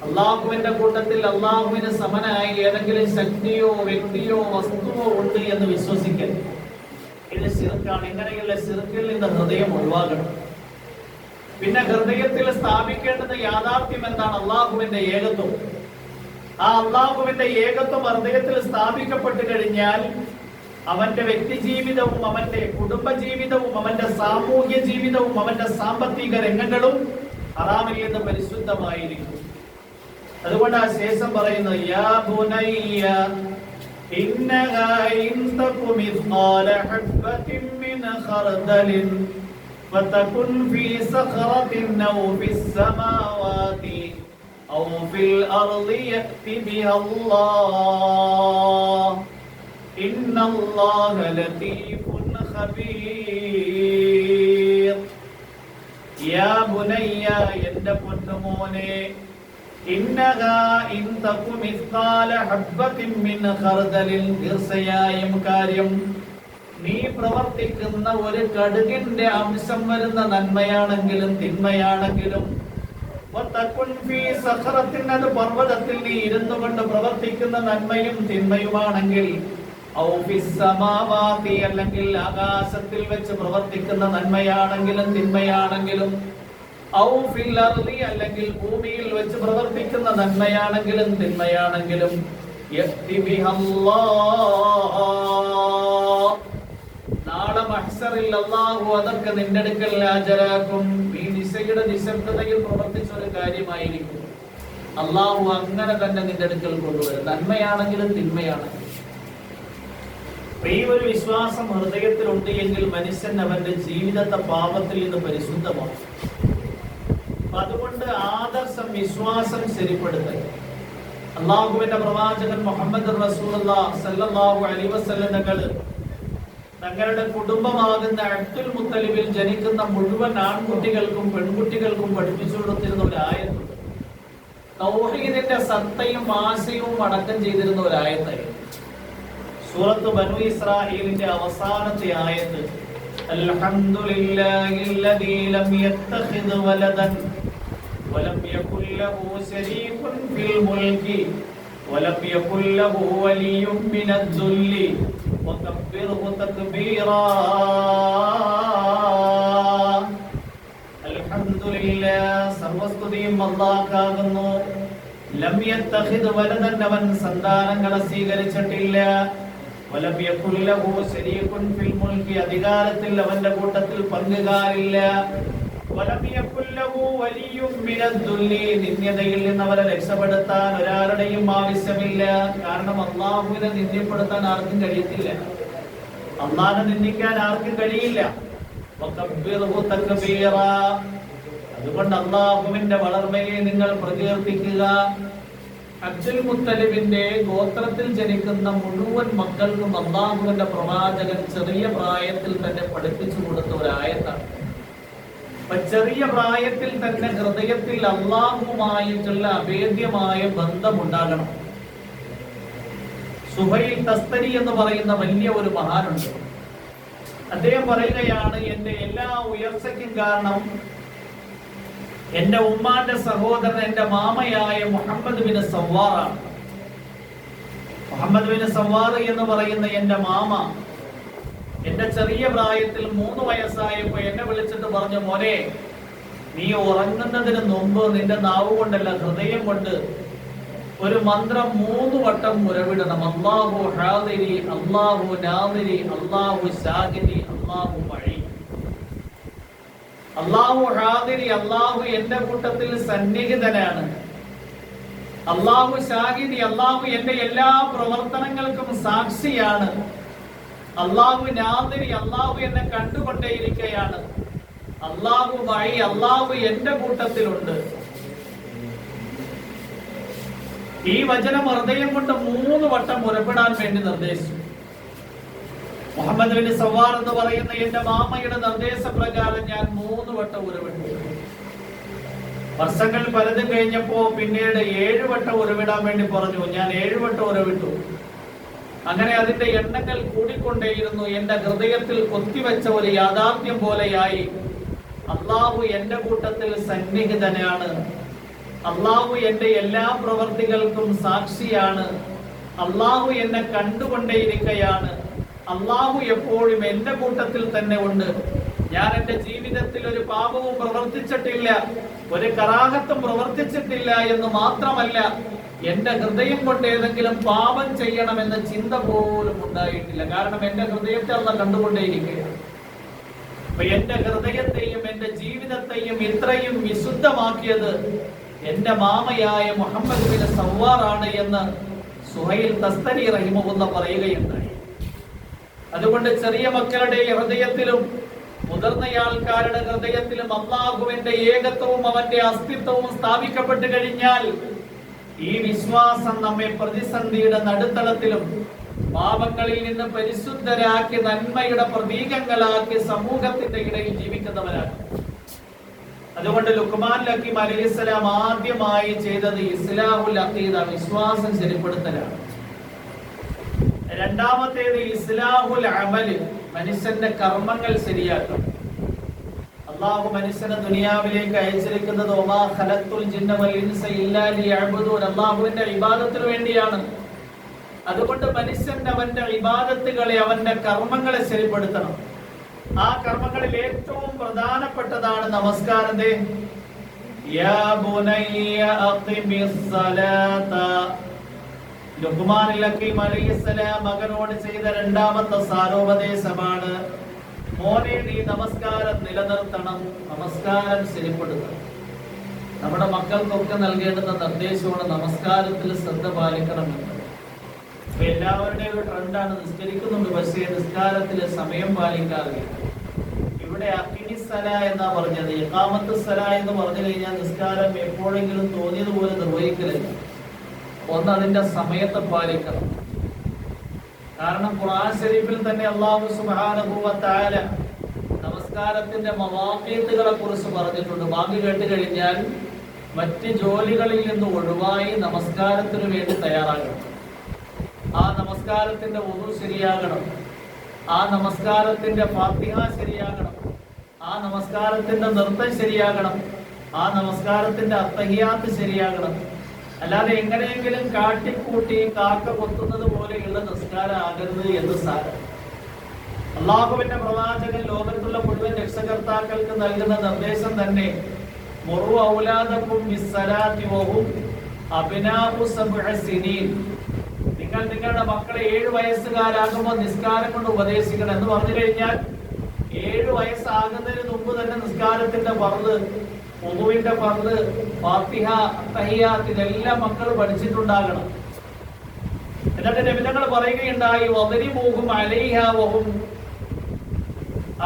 [SPEAKER 1] അല്ലാഹുവിന്റെ കൂട്ടത്തിൽ അല്ലാഹുവിന് സമനായി ഏതെങ്കിലും ശക്തിയോ വ്യക്തിയോ വസ്തുവോ ഉണ്ട് എന്ന് വിശ്വസിക്കൽ, ഇത് ശിർക്കാണ്. ഇങ്ങനെയുള്ള ശിർക്കിൽ നിന്ന് ഹൃദയം ഒഴിവാക്കണം. പിന്നെ ഹൃദയത്തിൽ സ്ഥാപിക്കേണ്ടത് യാഥാർത്ഥ്യം എന്താണ്? അല്ലാഹുവിന്റെ ഏകത്വം. ആ അല്ലാഹുവിന്റെ ഏകത്വം ഹൃദയത്തിൽ സ്ഥാപിക്കപ്പെട്ടു കഴിഞ്ഞാൽ അവന്റെ വ്യക്തി ജീവിതവും അവന്റെ കുടുംബ ജീവിതവും അവന്റെ സാമൂഹ്യ ജീവിതവും അവന്റെ സാമ്പത്തിക രംഗങ്ങളും ഹറാമിൽ നിന്ന് പരിശുദ്ധമായിരിക്കും. അതുകൊണ്ട് ആ ശേഷം പറയുന്നത് യാ ബുനയ്യ ഇന്നഹാ ഇൻ തകു മിസ്ഖാല ഹബ്ബത്തിൻ മിൻ ഖർദലിൻ ഫതകുൻ ഫീ സഖറത്തിൻ ഔ ഫിസ് സമാവാതി ഔ ഫിൽ അർളി യഅതി ബിഹല്ലാഹ് ഇന്നല്ലാഹ ലതീഫുൻ ഖബീർ. യാ ബുനയ്യ എന്റെ പൊന്നുമോനെ ഇന്നഹാ ഇൻ തകു മിസ്ഖാല ഹബ്ബത്തിൻ മിൻ ഖർദലിൻ തീർച്ചയായും കാര്യം നീ പ്രവർത്തിക്കുന്ന ഒരു കടുകിന്റെ അംശം വരുന്ന നന്മയാണെങ്കിലും തിന്മയാണെങ്കിലും വതകുൻ ഫീ സഖറത്തിൻ അത് പർവ്വതത്തിൽ നീ ഇരുന്നു കൊണ്ട് പ്രവർത്തിക്കുന്ന നന്മയും തിന്മയുമാണെങ്കിൽ ഔ ഫിസ് സമാവാതി അല്ലെങ്കിൽ ആകാശത്തിൽ വെച്ച് പ്രവർത്തിക്കുന്ന നന്മയാണെങ്കിലും തിന്മയാണെങ്കിലും ഔ ഫിൽ അർളി അല്ലെങ്കിൽ ഭൂമിയിൽ വെച്ച് പ്രവർത്തിക്കുന്ന നന്മയാണെങ്കിലും തിന്മയാണെങ്കിലും യഅതി ബിഹല്ലാഹ് നാളെ മഹ്ശറിൽ അല്ലാഹു അതൊക്കെ നിന്റെ അടുക്കൽ ഹാജരാക്കും. ഈ നിശയുടെ നിശബ്ദതയിൽ പ്രവർത്തിച്ച ഒരു കാര്യമായിരിക്കും. അല്ലാഹു അങ്ങനെ തന്നെ നിന്റെ അടുക്കൽ കൊണ്ടുവരും, നന്മയാണെങ്കിലും തിന്മയാണെങ്കിലും. ഈ ഒരു വിശ്വാസം ഹൃദയത്തിലുണ്ട് എങ്കിൽ മനുഷ്യൻ അവന്റെ ജീവിതത്തെ പാപത്തിൽ നിന്ന് പരിശുദ്ധമാണ്. അതുകൊണ്ട് ആദർശം വിശ്വാസം ശരിപ്പെടുത്തൽ. അള്ളാഹുവിന്റെ പ്രവാചകൻ മുഹമ്മദ് റസൂലുള്ളാഹി സ്വല്ലല്ലാഹു അലൈഹി വസല്ലം തങ്ങളുടെ കുടുംബമാകുന്ന അബ്ദുൽ മുത്തലിബിൽ ജനിക്കുന്ന മുഴുവൻ ആൺകുട്ടികൾക്കും പെൺകുട്ടികൾക്കും പഠിപ്പിച്ചു കൊടുത്തിരുന്ന ഒരു ആയത്തുണ്ട്. തൗഹീദിന്റെ സത്തയും ആശയവും അടക്കം ചെയ്തിരുന്ന ഒരു ആയത്തായിരുന്നു സൂറത്ത് ബനു ഇസ്രാഈലിന്റെ അവസാനത്തെ ആയത്ത്. അൽഹംദുലില്ലാഹില്ലദീ ലം യത്തഖിദ് വലദൻ വലം യകുൽ ലഹു ശരീകുൻ ഫിൽ മുൽകി വലം യകുൽ ലഹു വലിയ്യുൻ മിനദ്ദുല്ലി വകബ്ബിർഹു തക്ബീറാ. അൽഹംദുലില്ലാഹ്, സർവസ്തുതിയും അല്ലാഹുവാകുന്നു. ലം യത്തഖിദ് വലദൻ, അവൻ സന്താനങ്ങളെ സ്വീകരിച്ചിട്ടില്ല. വലം യകുൽ ലഹു ശരീകുൻ ഫിൽ മുൽകി, അധികാരത്തിൽ അവന്റെ കൂട്ടത്തിൽ പങ്കുകാരില്ല. വലം യകുൽ ലഹു വലിയ്യുൻ മിനദ്ദുല്ലി, നിന്ദ്യതയിൽ നിന്ന് അവരെ രക്ഷപ്പെടുത്താൻ ഒരാളുടെയും ആവശ്യമില്ല. കാരണം അല്ലാഹുവിനെ നിന്ദ്യപ്പെടുത്താൻ ആർക്കും കഴിയത്തില്ല, അല്ലാഹുവിനെ നിന്ദിക്കാൻ ആർക്കും കഴിയില്ല. വകബ്ബിർഹു തക്ബീറാ, അതുകൊണ്ട് അല്ലാഹുവിന്റെ വളർമയെ നിങ്ങൾ പ്രകീർത്തിക്കുക. അബ്ദുൽ മുത്തലിബിന്റെ ഗോത്രത്തിൽ ജനിക്കുന്ന മുഴുവൻ മക്കൾക്കും അല്ലാഹുവിന്റെ പ്രവാചകൻ ചെറിയ പ്രായത്തിൽ തന്നെ പഠിപ്പിച്ചു കൊടുത്ത ഒരു ആയത്താണ്. ചെറിയ പ്രായത്തിൽ തന്നെ ഹൃദയത്തിൽ അല്ലാഹുവുമായിട്ടുള്ള അഭേദ്യമായ ബന്ധമുണ്ടാകണം. സുഹൈൽ തസ്തരി എന്ന് പറയുന്ന വലിയ ഒരു മഹാനുണ്ട്. അദ്ദേഹം പറയുകയാണ്, എന്റെ എല്ലാ ഉയർച്ചയ്ക്കും കാരണം എന്റെ ഉമ്മാന്റെ സഹോദരൻ, എന്റെ മാമയായ മുഹമ്മദ് ബിൻ സവ്വാറാണ്. മുഹമ്മദ് ബിൻ സവ്വാർ എന്ന് പറയുന്ന എന്റെ മാമ എന്റെ ചെറിയ പ്രായത്തിൽ 3 വയസ്സായപ്പോ എന്നെ വിളിച്ചിട്ട് പറഞ്ഞു, മോനെ, നീ ഉറങ്ങുന്നതിന് മുമ്പ് നിന്റെ നാവ് കൊണ്ടല്ല ഹൃദയം കൊണ്ട് ഒരു മന്ത്രം 3 വട്ടം ഉരവിടണം. അല്ലാഹു ഹാദിരി, അല്ലാഹു നാദിരി, അല്ലാഹു ശാഹിദി, അല്ലാഹു മഈ. അല്ലാഹു ഹാദിരി, അല്ലാഹു എന്റെ കൂട്ടത്തിൽ സന്നിഹിതനാണ്. അല്ലാഹു ശാഹിദി, അല്ലാഹു എന്റെ എല്ലാ പ്രവർത്തനങ്ങൾക്കും സാക്ഷിയാണ്. അല്ലാഹു നാദിരി, അല്ലാഹു എന്നെ കണ്ടുകൊണ്ടേയിരിക്കുകയാണ്. അല്ലാഹു മഈ, അല്ലാഹു എന്റെ കൂട്ടത്തിലുണ്ട്. ഈ വചനം ഹൃദയം കൊണ്ട് 3 വട്ടം ഉരവിടാൻ വേണ്ടി നിർദ്ദേശിച്ചു. മുഹമ്മദ് ബിൻ സവ്വാർ എന്ന് പറയുന്ന എന്റെ മാമയുടെ നിർദ്ദേശപ്രകാരം ഞാൻ 3 വട്ടം ഉരവിട്ടു. വർഷങ്ങൾ പലതും കഴിഞ്ഞപ്പോ പിന്നീട് 7 വട്ടം ഉരവിടാൻ വേണ്ടി പറഞ്ഞു. ഞാൻ 7 വട്ടം ഉരവിട്ടു. അങ്ങനെ അതിന്റെ എണ്ണങ്ങൾ കൂടിക്കൊണ്ടേയിരുന്നു. എന്റെ ഹൃദയത്തിൽ കൊത്തിവെച്ച ഒരു യാഥാർത്ഥ്യം പോലെയായി. അല്ലാഹു എന്റെ കൂട്ടത്തിൽ സന്നിഹിതനാണ്. അല്ലാഹു എന്റെ എല്ലാ പ്രവർത്തികൾക്കും സാക്ഷിയാണ്. അല്ലാഹു എന്നെ കണ്ടുകൊണ്ടേയിരിക്കുകയാണ്. അല്ലാഹു എപ്പോഴും എന്റെ കൂട്ടത്തിൽ തന്നെ ഉണ്ട്. ഞാൻ എന്റെ ജീവിതത്തിൽ ഒരു പാപവും പ്രവർത്തിച്ചിട്ടില്ല, ഒരു കറാഹത്തും പ്രവർത്തിച്ചിട്ടില്ല എന്ന് മാത്രമല്ല, എന്റെ ഹൃദയം കൊണ്ട് ഏതെങ്കിലും പാപം ചെയ്യണമെന്ന ചിന്ത പോലും ഉണ്ടായിട്ടില്ല. കാരണം എന്റെ ഹൃദയത്തെ അല്ലാഹു കണ്ടുകൊണ്ടേയിരിക്കുകയാണ്. അപ്പൊ എന്റെ ഹൃദയത്തെയും എന്റെ ജീവിതത്തെയും ഇത്രയും വിശുദ്ധമാക്കിയത് എന്റെ മാമയായ മുഹമ്മദ് ബിൻ സവ്വാറാണ് എന്ന് സുഹൈൽ തസ്തരി റഹിമഹുല്ലാഹ് പറയുകയുണ്ടായി. അതുകൊണ്ട് ചെറിയ മക്കളുടെ ഹൃദയത്തിലും മുതിർന്ന ആൾക്കാരുടെ ഹൃദയത്തിലും അല്ലാഹുവിന്റെ ഏകത്വവും അവന്റെ അസ്തിത്വവും സ്ഥാപിക്കപ്പെട്ടു കഴിഞ്ഞാൽ ഈ വിശ്വാസം നമ്മെ പ്രതിസന്ധിയുടെ നടുത്തളത്തിലും പാപങ്ങളിൽ നിന്ന് പരിശുദ്ധരാക്കി നന്മയുടെ പ്രതീകങ്ങളാക്കി സമൂഹത്തിന്റെ ഇടയിൽ ജീവിക്കുന്നവരാണ്. അതുകൊണ്ട് ലുഖ്മാൻ ഹക്കീം അലൈഹിസ്സലാം ആദ്യമായി ചെയ്തത് ഇസ്ലാഹുൽ അഖീദ, വിശ്വാസം ശരിപ്പെടുത്തലാണ്. രണ്ടാമത്തേത് ഇസ്ലാഹുൽ അമല്, മനുഷ്യന്റെ കർമ്മങ്ങൾ ശരിയാക്കണം. അല്ലാഹു മനുഷ്യനെ ദുനിയാവിലേക്ക് അയച്ചിരിക്കുന്നത് വമാ ഖലഖ്തുൽ ജിന്ന വൽ ഇൻസ ഇല്ലാ ലിയഅ്ബുദൂൻ, അല്ലാഹുവിന്റെ ഇബാദത്തിന് വേണ്ടിയാണ്. അതുകൊണ്ട് മനുഷ്യൻ അവന്റെ ഇബാദത്തുകളെ, അവന്റെ കർമ്മങ്ങളെ ശരിപ്പെടുത്തണം. ആ കർമ്മങ്ങളിൽ ഏറ്റവും പ്രധാനപ്പെട്ടതാണ് നമസ്കാരം. യാ ബുനയ്യ അഖിമിസ് സലാത, ലുഖ്മാൻ ഹക്കീം അലൈഹിസ്സലാം മകനോട് ചെയ്ത രണ്ടാമത്തെ സാരോപദേശമാണ്, മോനെ നീ നമസ്കാരം നിലനിർത്തണം, നമസ്കാരം ശരിപ്പെടുത്തണം. നമ്മുടെ മക്കൾക്കൊക്കെ നൽകേണ്ടുന്ന നിർദ്ദേശമാണ് നമസ്കാരത്തിൽ ശ്രദ്ധ പാലിക്കണമെന്ന്. എല്ലാവരുടെയും ഒരു ട്രെൻഡാണ്, നിസ്കരിക്കുന്നുണ്ട് പക്ഷേ നിസ്കാരത്തിൽ സമയം പാലിക്കാറില്ല. ഇവിടെ അഖീമിസ്സല എന്നാ പറഞ്ഞത്. ഇഖാമത്തുസ്സല എന്ന് പറഞ്ഞു കഴിഞ്ഞാൽ നിസ്കാരം എപ്പോഴെങ്കിലും തോന്നിയതുപോലെ നിർവഹിക്കലില്ല. ഒന്ന് അതിന്റെ സമയത്തെ പാലിക്കണം. കാരണം ഖുർആൻ ശരീഫിൽ തന്നെ അല്ലാഹു സുബ്ഹാനഹു വ തആല നമസ്കാരത്തിന്റെ മവാഖീത്തുകളെ കുറിച്ച് പറഞ്ഞിട്ടുണ്ട്. ബാങ്ക് കേട്ട് കഴിഞ്ഞാൽ മറ്റ് ജോലികളിൽ നിന്ന് ഒഴിവായി നമസ്കാരത്തിന് വേണ്ടി തയ്യാറാകണം. ആ നമസ്കാരത്തിന്റെ വുദു ശരിയാകണം, ആ നമസ്കാരത്തിന്റെ ഫാത്തിഹ ശരിയാകണം, ആ നമസ്കാരത്തിന്റെ നൃത്തം ശരിയാകണം, ആ നമസ്കാരത്തിന്റെ അത്തഹിയാത്ത് ശരിയാകണം. അല്ലാതെ എങ്ങനെയെങ്കിലും കാട്ടിക്കൂട്ടി കാക്ക കൊത്തുന്നത് പോലെയുള്ള നിസ്കാരം ആകരുത് എന്ന് സാരം. അള്ളാഹുവിന്റെ പ്രവാചകൻ ലോകത്തുള്ള മുഴുവൻ രക്ഷകർത്താക്കൾക്ക് നൽകുന്ന നിർദ്ദേശം തന്നെ മുറു ഔലാദക്കും ബിസ്സലാത്തി വഹും അബ്നാഉ സബ്അ സിനീൻ. നിങ്ങൾ നിങ്ങളുടെ മക്കളെ 7 വയസ്സുകാരാകുമ്പോൾ നിസ്കാരം കൊണ്ട് ഉപദേശിക്കണം എന്ന് പറഞ്ഞു കഴിഞ്ഞാൽ 7 വയസ്സാകുന്നതിന് മുമ്പ് തന്നെ നിസ്കാരത്തിന്റെ ഫർള്, വുദുവിന്റെ ഫർള്, ഫാത്തിഹ, തഹിയ്യാത്ത് ഇതെല്ലാം മക്കൾ പഠിച്ചിട്ടുണ്ടാകണം. എന്നിട്ട് നബി തങ്ങൾ പറയുകയുണ്ടായി, വദരിബൂഹും അലൈഹാ വഹും,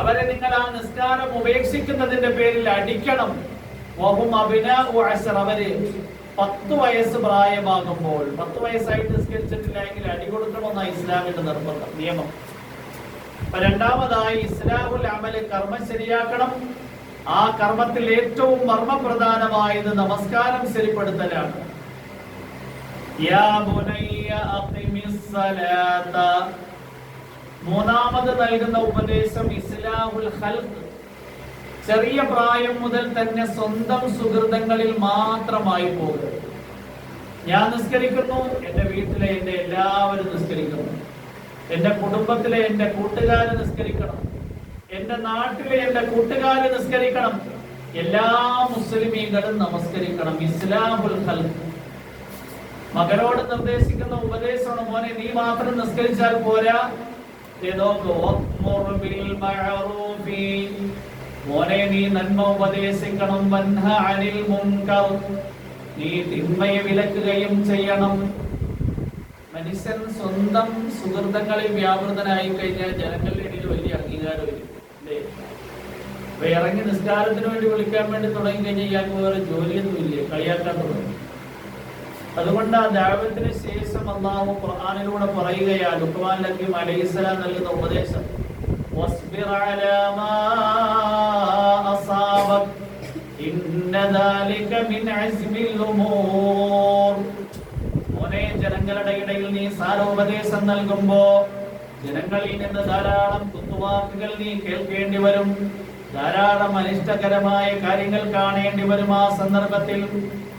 [SPEAKER 1] അവരെ നിങ്ങൾ ആ നിസ്കാരം ഉപേക്ഷിക്കുന്നതിന്റെ പേരിൽ അടിക്കണം. വഹും അബ്നാഉ അശ്റ, അവര് 10 വയസ്സ് പ്രായമാകുമ്പോൾ, 10 വയസ്സായിട്ട് നിസ്കരിച്ചിട്ടില്ല എങ്കിൽ അടി കൊടുക്കണമെന്നാണ് ഇസ്ലാമിന്റെ നിർബന്ധം, നിയമം. രണ്ടാമതായി ഇസ്ലാഹുൽ അമല്, കർമ്മം ശരിയാക്കണം. ആ കർമ്മത്തിൽ ഏറ്റവും മർമ്മപ്രധാനമായത് നമസ്കാരം ശരിപ്പെടുത്തലാണ്. യാ ബുനയ്യ അഖിമിസ് സലാത്ത, മൂന്നാമത് നൽകുന്ന ഉപദേശം ഇസ്ലാഹുൽ ഖൽഖ്, ചെറിയ പ്രായം മുതൽ തന്നെ സ്വന്തം സുഹൃതങ്ങളിൽ മാത്രമായി പോകുക. ഞാൻ നിസ്കരിക്കുന്നു, എന്റെ വീട്ടിലെ എന്റെ എല്ലാവരും നിസ്കരിക്കുന്നു, എന്റെ കുടുംബത്തിലെ എന്റെ കൂട്ടുകാര് നിസ്കരിക്കണം, എന്റെ നാട്ടിലെ എന്റെ കൂട്ടുകാര് നിസ്കരിക്കണം, എല്ലാ മുസ്ലിമീങ്ങളും നമസ്കരിക്കണം. ഇസ്ലാമുൽ ഖൽഖ്. മകനോട് നിർദ്ദേശിക്കുന്ന ഉപദേശമാണ്, മോനെ നീ മാത്രം നിസ്കരിച്ചാൽ പോരാ, മോനെ നീ നന്മ ഉപദേശിക്കണം, വൻഹ അനിൽ മുൻകർ, നീ തിന്മയെ വിലക്കുകയും ചെയ്യണം. മനുഷ്യൻ സ്വന്തം സുഹൃത്തുക്കളിൽ വ്യാപൃതനായി കഴിഞ്ഞാൽ ജനങ്ങളുടെ ഇടയിൽ വലിയ അംഗീകാരമില്ല. അപ്പൊ ഇറങ്ങി നിസ്കാരത്തിന് വേണ്ടി വിളിക്കാൻ വേണ്ടി തുടങ്ങി കഴിഞ്ഞാൽ ഇയാൾക്ക് വേറെ ജോലിയൊന്നും ഇല്ലേ, കളിയാക്കാൻ തുടങ്ങും. അതുകൊണ്ട് ആ ദഅവത്തിന് ശേഷം അല്ലാഹു ഖുർആനിലൂടെ പറയുകയാണ്, ലുഖ്മാൻ ഹക്കീം അലൈഹിസ്സലാം നൽകുന്ന ഉപദേശം, വസ്ബിർ അലാ മാ അസാബക് ഇന്ന ദാലിക മിൻ അസ്മിൽ ഉമൂർ. മോനെ, ജനങ്ങളുടെ ഇടയിൽ നീ സാരോപദേശം നൽകുമ്പോ ജനങ്ങളിൽ നിന്ന് ധാരാളം കുത്തുവാക്കുകൾ നീ കേൾക്കേണ്ടി വരും, ധാരാളം അനിഷ്ടകരമായ കാര്യങ്ങൾ കാണേണ്ടി വരും. ആ സന്ദർഭത്തിൽ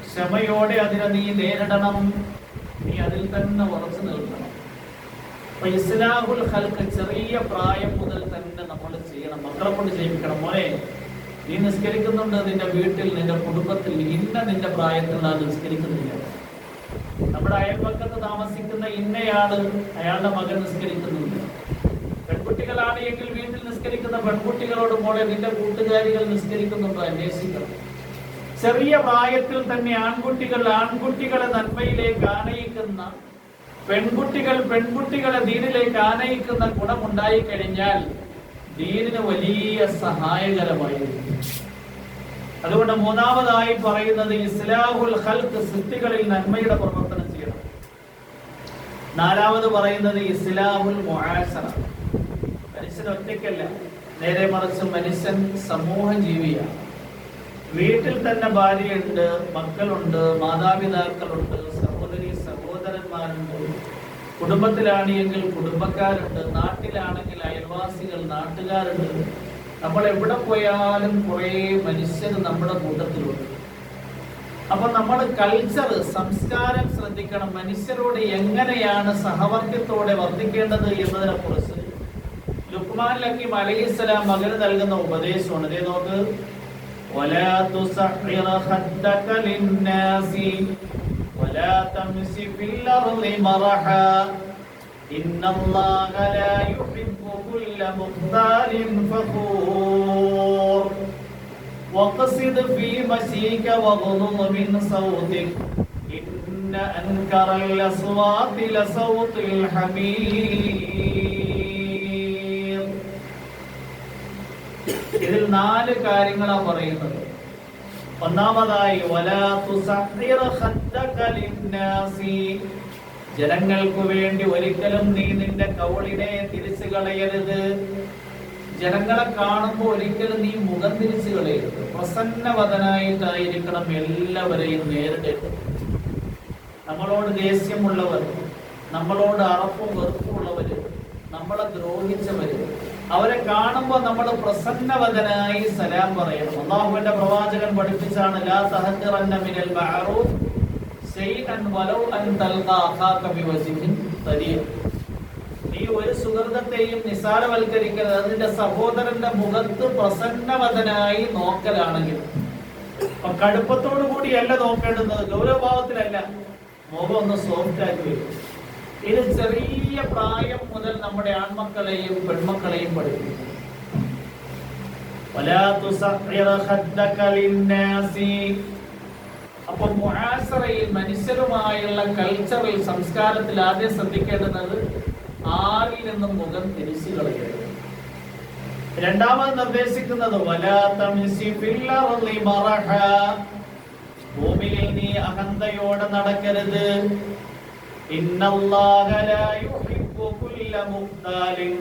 [SPEAKER 1] ക്ഷമയോടെ അതിനെ നീ നേരിടണം, നീ അതിൽ തന്നെ ഉറച്ചു നിൽക്കണം. അപ്പൊ ഇസ്ലാഹുൽ ഖൽഖ് ചെറിയ പ്രായം മുതൽ തന്നെ നമ്മൾ ചെയ്യണം, മക്കളെ കൊണ്ട് ചെയ്യിപ്പിക്കണം. മോനെ, നീ നിസ്കരിക്കുന്നുണ്ട് നിന്റെ വീട്ടിൽ, നിന്റെ കുടുംബത്തിൽ, നിന്റെ പ്രായത്തിൽ നാം നിസ്കരിക്കുന്നില്ല. നമ്മുടെ അയൽപക്കത്ത് താമസിക്കുന്ന ഇന്നയാള്, അയാളുടെ മകൻ നിസ്കരിക്കുന്നില്ല. പെൺകുട്ടികളാണ് എങ്കിൽ വീട്ടിൽ നിസ്കരിക്കുന്ന പെൺകുട്ടികളോട്, മോളെ നിന്റെ കൂട്ടുകാരികൾ നിസ്കരിക്കുന്നുണ്ടോ അന്വേഷിക്കണം. ചെറിയ പ്രായത്തിൽ തന്നെ ആൺകുട്ടികളെ നന്മയിലേക്ക് ആനയിക്കുന്ന, പെൺകുട്ടികളെ ദീനിലേക്ക് ആനയിക്കുന്ന ഗുണമുണ്ടായി കഴിഞ്ഞാൽ ദീനിന് വലിയ സഹായകരമായിരിക്കും. അതുകൊണ്ട് മൂന്നാമതായി പറയുന്നത് ഇസ്ലാഹുൽ ഖൽഖ്, സൃഷ്ടികളിൽ നന്മയുടെ പ്രവർത്തനം ചെയ്യണം. നാലാമത് പറയുന്നത് ഇസ്ലാഹുൽ മുആശറ, മനുഷ്യൻ ഒറ്റയ്ക്കല്ല, നേരെ മറിച്ച് മനുഷ്യൻ സമൂഹ ജീവിയാണ്. വീട്ടിൽ തന്നെ ഭാര്യയുണ്ട്, മക്കളുണ്ട്, മാതാപിതാക്കളുണ്ട്, സഹോദരി സഹോദരന്മാരുണ്ട്, കുടുംബത്തിലാണെങ്കിൽ കുടുംബക്കാരുണ്ട്, നാട്ടിലാണെങ്കിൽ അയൽവാസികൾ, നാട്ടുകാരുണ്ട്. നമ്മൾ എവിടെ പോയാലും കുറെ മനുഷ്യർ നമ്മുടെ കൂട്ടത്തിലുണ്ട്. അപ്പൊ നമ്മൾ കൾച്ചർ, സംസ്കാരം ശ്രദ്ധിക്കണം. മനുഷ്യരോട് എങ്ങനെയാണ് സഹവർത്തിത്തോടെ വർദ്ധിക്കേണ്ടത് എന്നതിനെ കുറിച്ച് ലുഖ്മാൻ ഹക്കീം അലൈഹിസ്സലാം മകന് നൽകുന്ന ഉപദേശമാണ്. ഇതേ നോക്ക്, ولا تصعر خدك للناس ولا تمشي في الأرض مرحا إن الله لا يحب كل مختال فخور واقصد في مشيك واغضض من صوتك إن أنكر الأصوات لصوت الحمير. ഇതിൽ 4 കാര്യങ്ങളാണ് പറയുന്നത്. ഒന്നാമതായി വലാ തുസഖിറ ഖദ്ദക ജനങ്ങൾക്ക് വേണ്ടി ഒരിക്കലും നീ നിന്റെ കൗളിനെ തിരിച്ചു കളയരുത്. ജനങ്ങളെ കാണുമ്പോൾ ഒരിക്കലും നീ മുഖം തിരിച്ചു കളയരുത്. പ്രസന്നവദനായിട്ടായിരിക്കണം എല്ലാവരെയും നേരിടേണ്ടത്. നമ്മളോട് ദേഷ്യമുള്ളവർ, നമ്മളോട് അറപ്പും വെറുപ്പുള്ളവര്, നമ്മളെ ദ്രോഹിച്ചവര്, അവരെ കാണുമ്പോൾ നമ്മൾ പ്രസന്നവദനായി സലാം പറയണം. അല്ലാഹുവിന്റെ പ്രവാചകൻ പഠിപ്പിച്ചാണ് ലാ തഹഖിറന്ന മിനൽ മഅറൂഫ് ശൈഅൻ വലൗ അൻ തൽഖാ അഖാക ബിവജ്ഹിൻ തരീഖ്. നീ ഒരു സുഹൃതത്തെയും നിസാരവൽക്കരിക്കരുത്. അതിന്റെ സഹോദരന്റെ മുഖത്ത് പ്രസന്നവദനായി നോക്കലാണെങ്കിൽ, കടുപ്പത്തോടു കൂടിയല്ല നോക്കേണ്ടുന്നത്, ഗൗരവഭാവത്തിലല്ല. മുഖം ഒന്ന് സോഫ്റ്റ് ആക്കി വരും. ഇത് ചെറിയ പ്രായം മുതൽ നമ്മുടെ ആൺമക്കളെയും പെൺമക്കളെയും പഠിപ്പിക്കും. അപ്പൊ മുആസറയിൽ മനുഷ്യരുമായുള്ള കൾച്ചറിൽ, സംസ്കാരത്തിൽ ആദ്യം ശ്രദ്ധിക്കേണ്ടുന്നത് ആരിൽ നിന്നും മുഖം തിരിച്ചു കളയരുത്. രണ്ടാമത് നിർദ്ദേശിക്കുന്നത് വലാ തംശി ഫിൽ അർളി മറഹ, ഭൂമിയിൽ നീ അഹന്തയോടെ നടക്കരുത്. ഇന്നല്ലാഹ ലാ യുഹിബ്ബു കുല്ല മുഖ്താലിൻ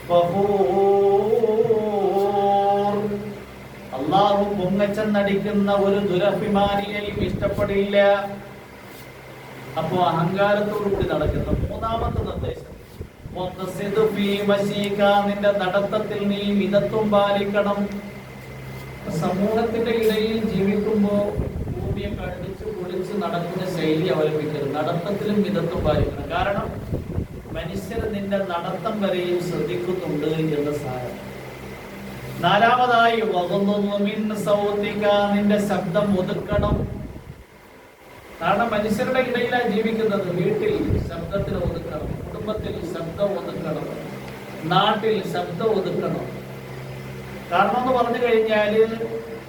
[SPEAKER 1] ഫഖൂർ. അല്ലാഹു പൊങ്ങച്ചെന്നടിക്കുന്ന ഒരു ദുരഭിമാനിയെയും ഇഷ്ടപ്പെടില്ല. അപ്പോ അഹങ്കാരത്തോടു കൂടി നടക്കുന്ന മൂന്നാമത്തെ നിർദ്ദേശം നിന്റെ നടത്തത്തിൽ നീ മിതത്വം പാലിക്കണം. സമൂഹത്തിന്റെ ഇടയിൽ ജീവിക്കുമ്പോൾ ഭൂമിയെ കണ്ടിച്ച് പൊളിച്ച് നടക്കുന്ന ശൈലി അവലംബിക്കരുത്. നടത്തത്തിലും മിതത്വം പാലിക്കണം. കാരണം മനുഷ്യർ നിന്റെ നടത്തം വരെയും ശ്രദ്ധിക്കുന്നുണ്ട് എന്ന സാരം. നാലാമതായി നിന്റെ ശബ്ദം ഒതുക്കണം. കാരണം മനുഷ്യരുടെ ഇടയിലാണ് ജീവിക്കുന്നത്. വീട്ടിൽ ശബ്ദത്തിന് ഒതുക്കണം, കുടുംബത്തിൽ ശബ്ദം ഒതുക്കണം, നാട്ടിൽ ശബ്ദം ഒതുക്കണം. കാരണം എന്ന് പറഞ്ഞു കഴിഞ്ഞാല്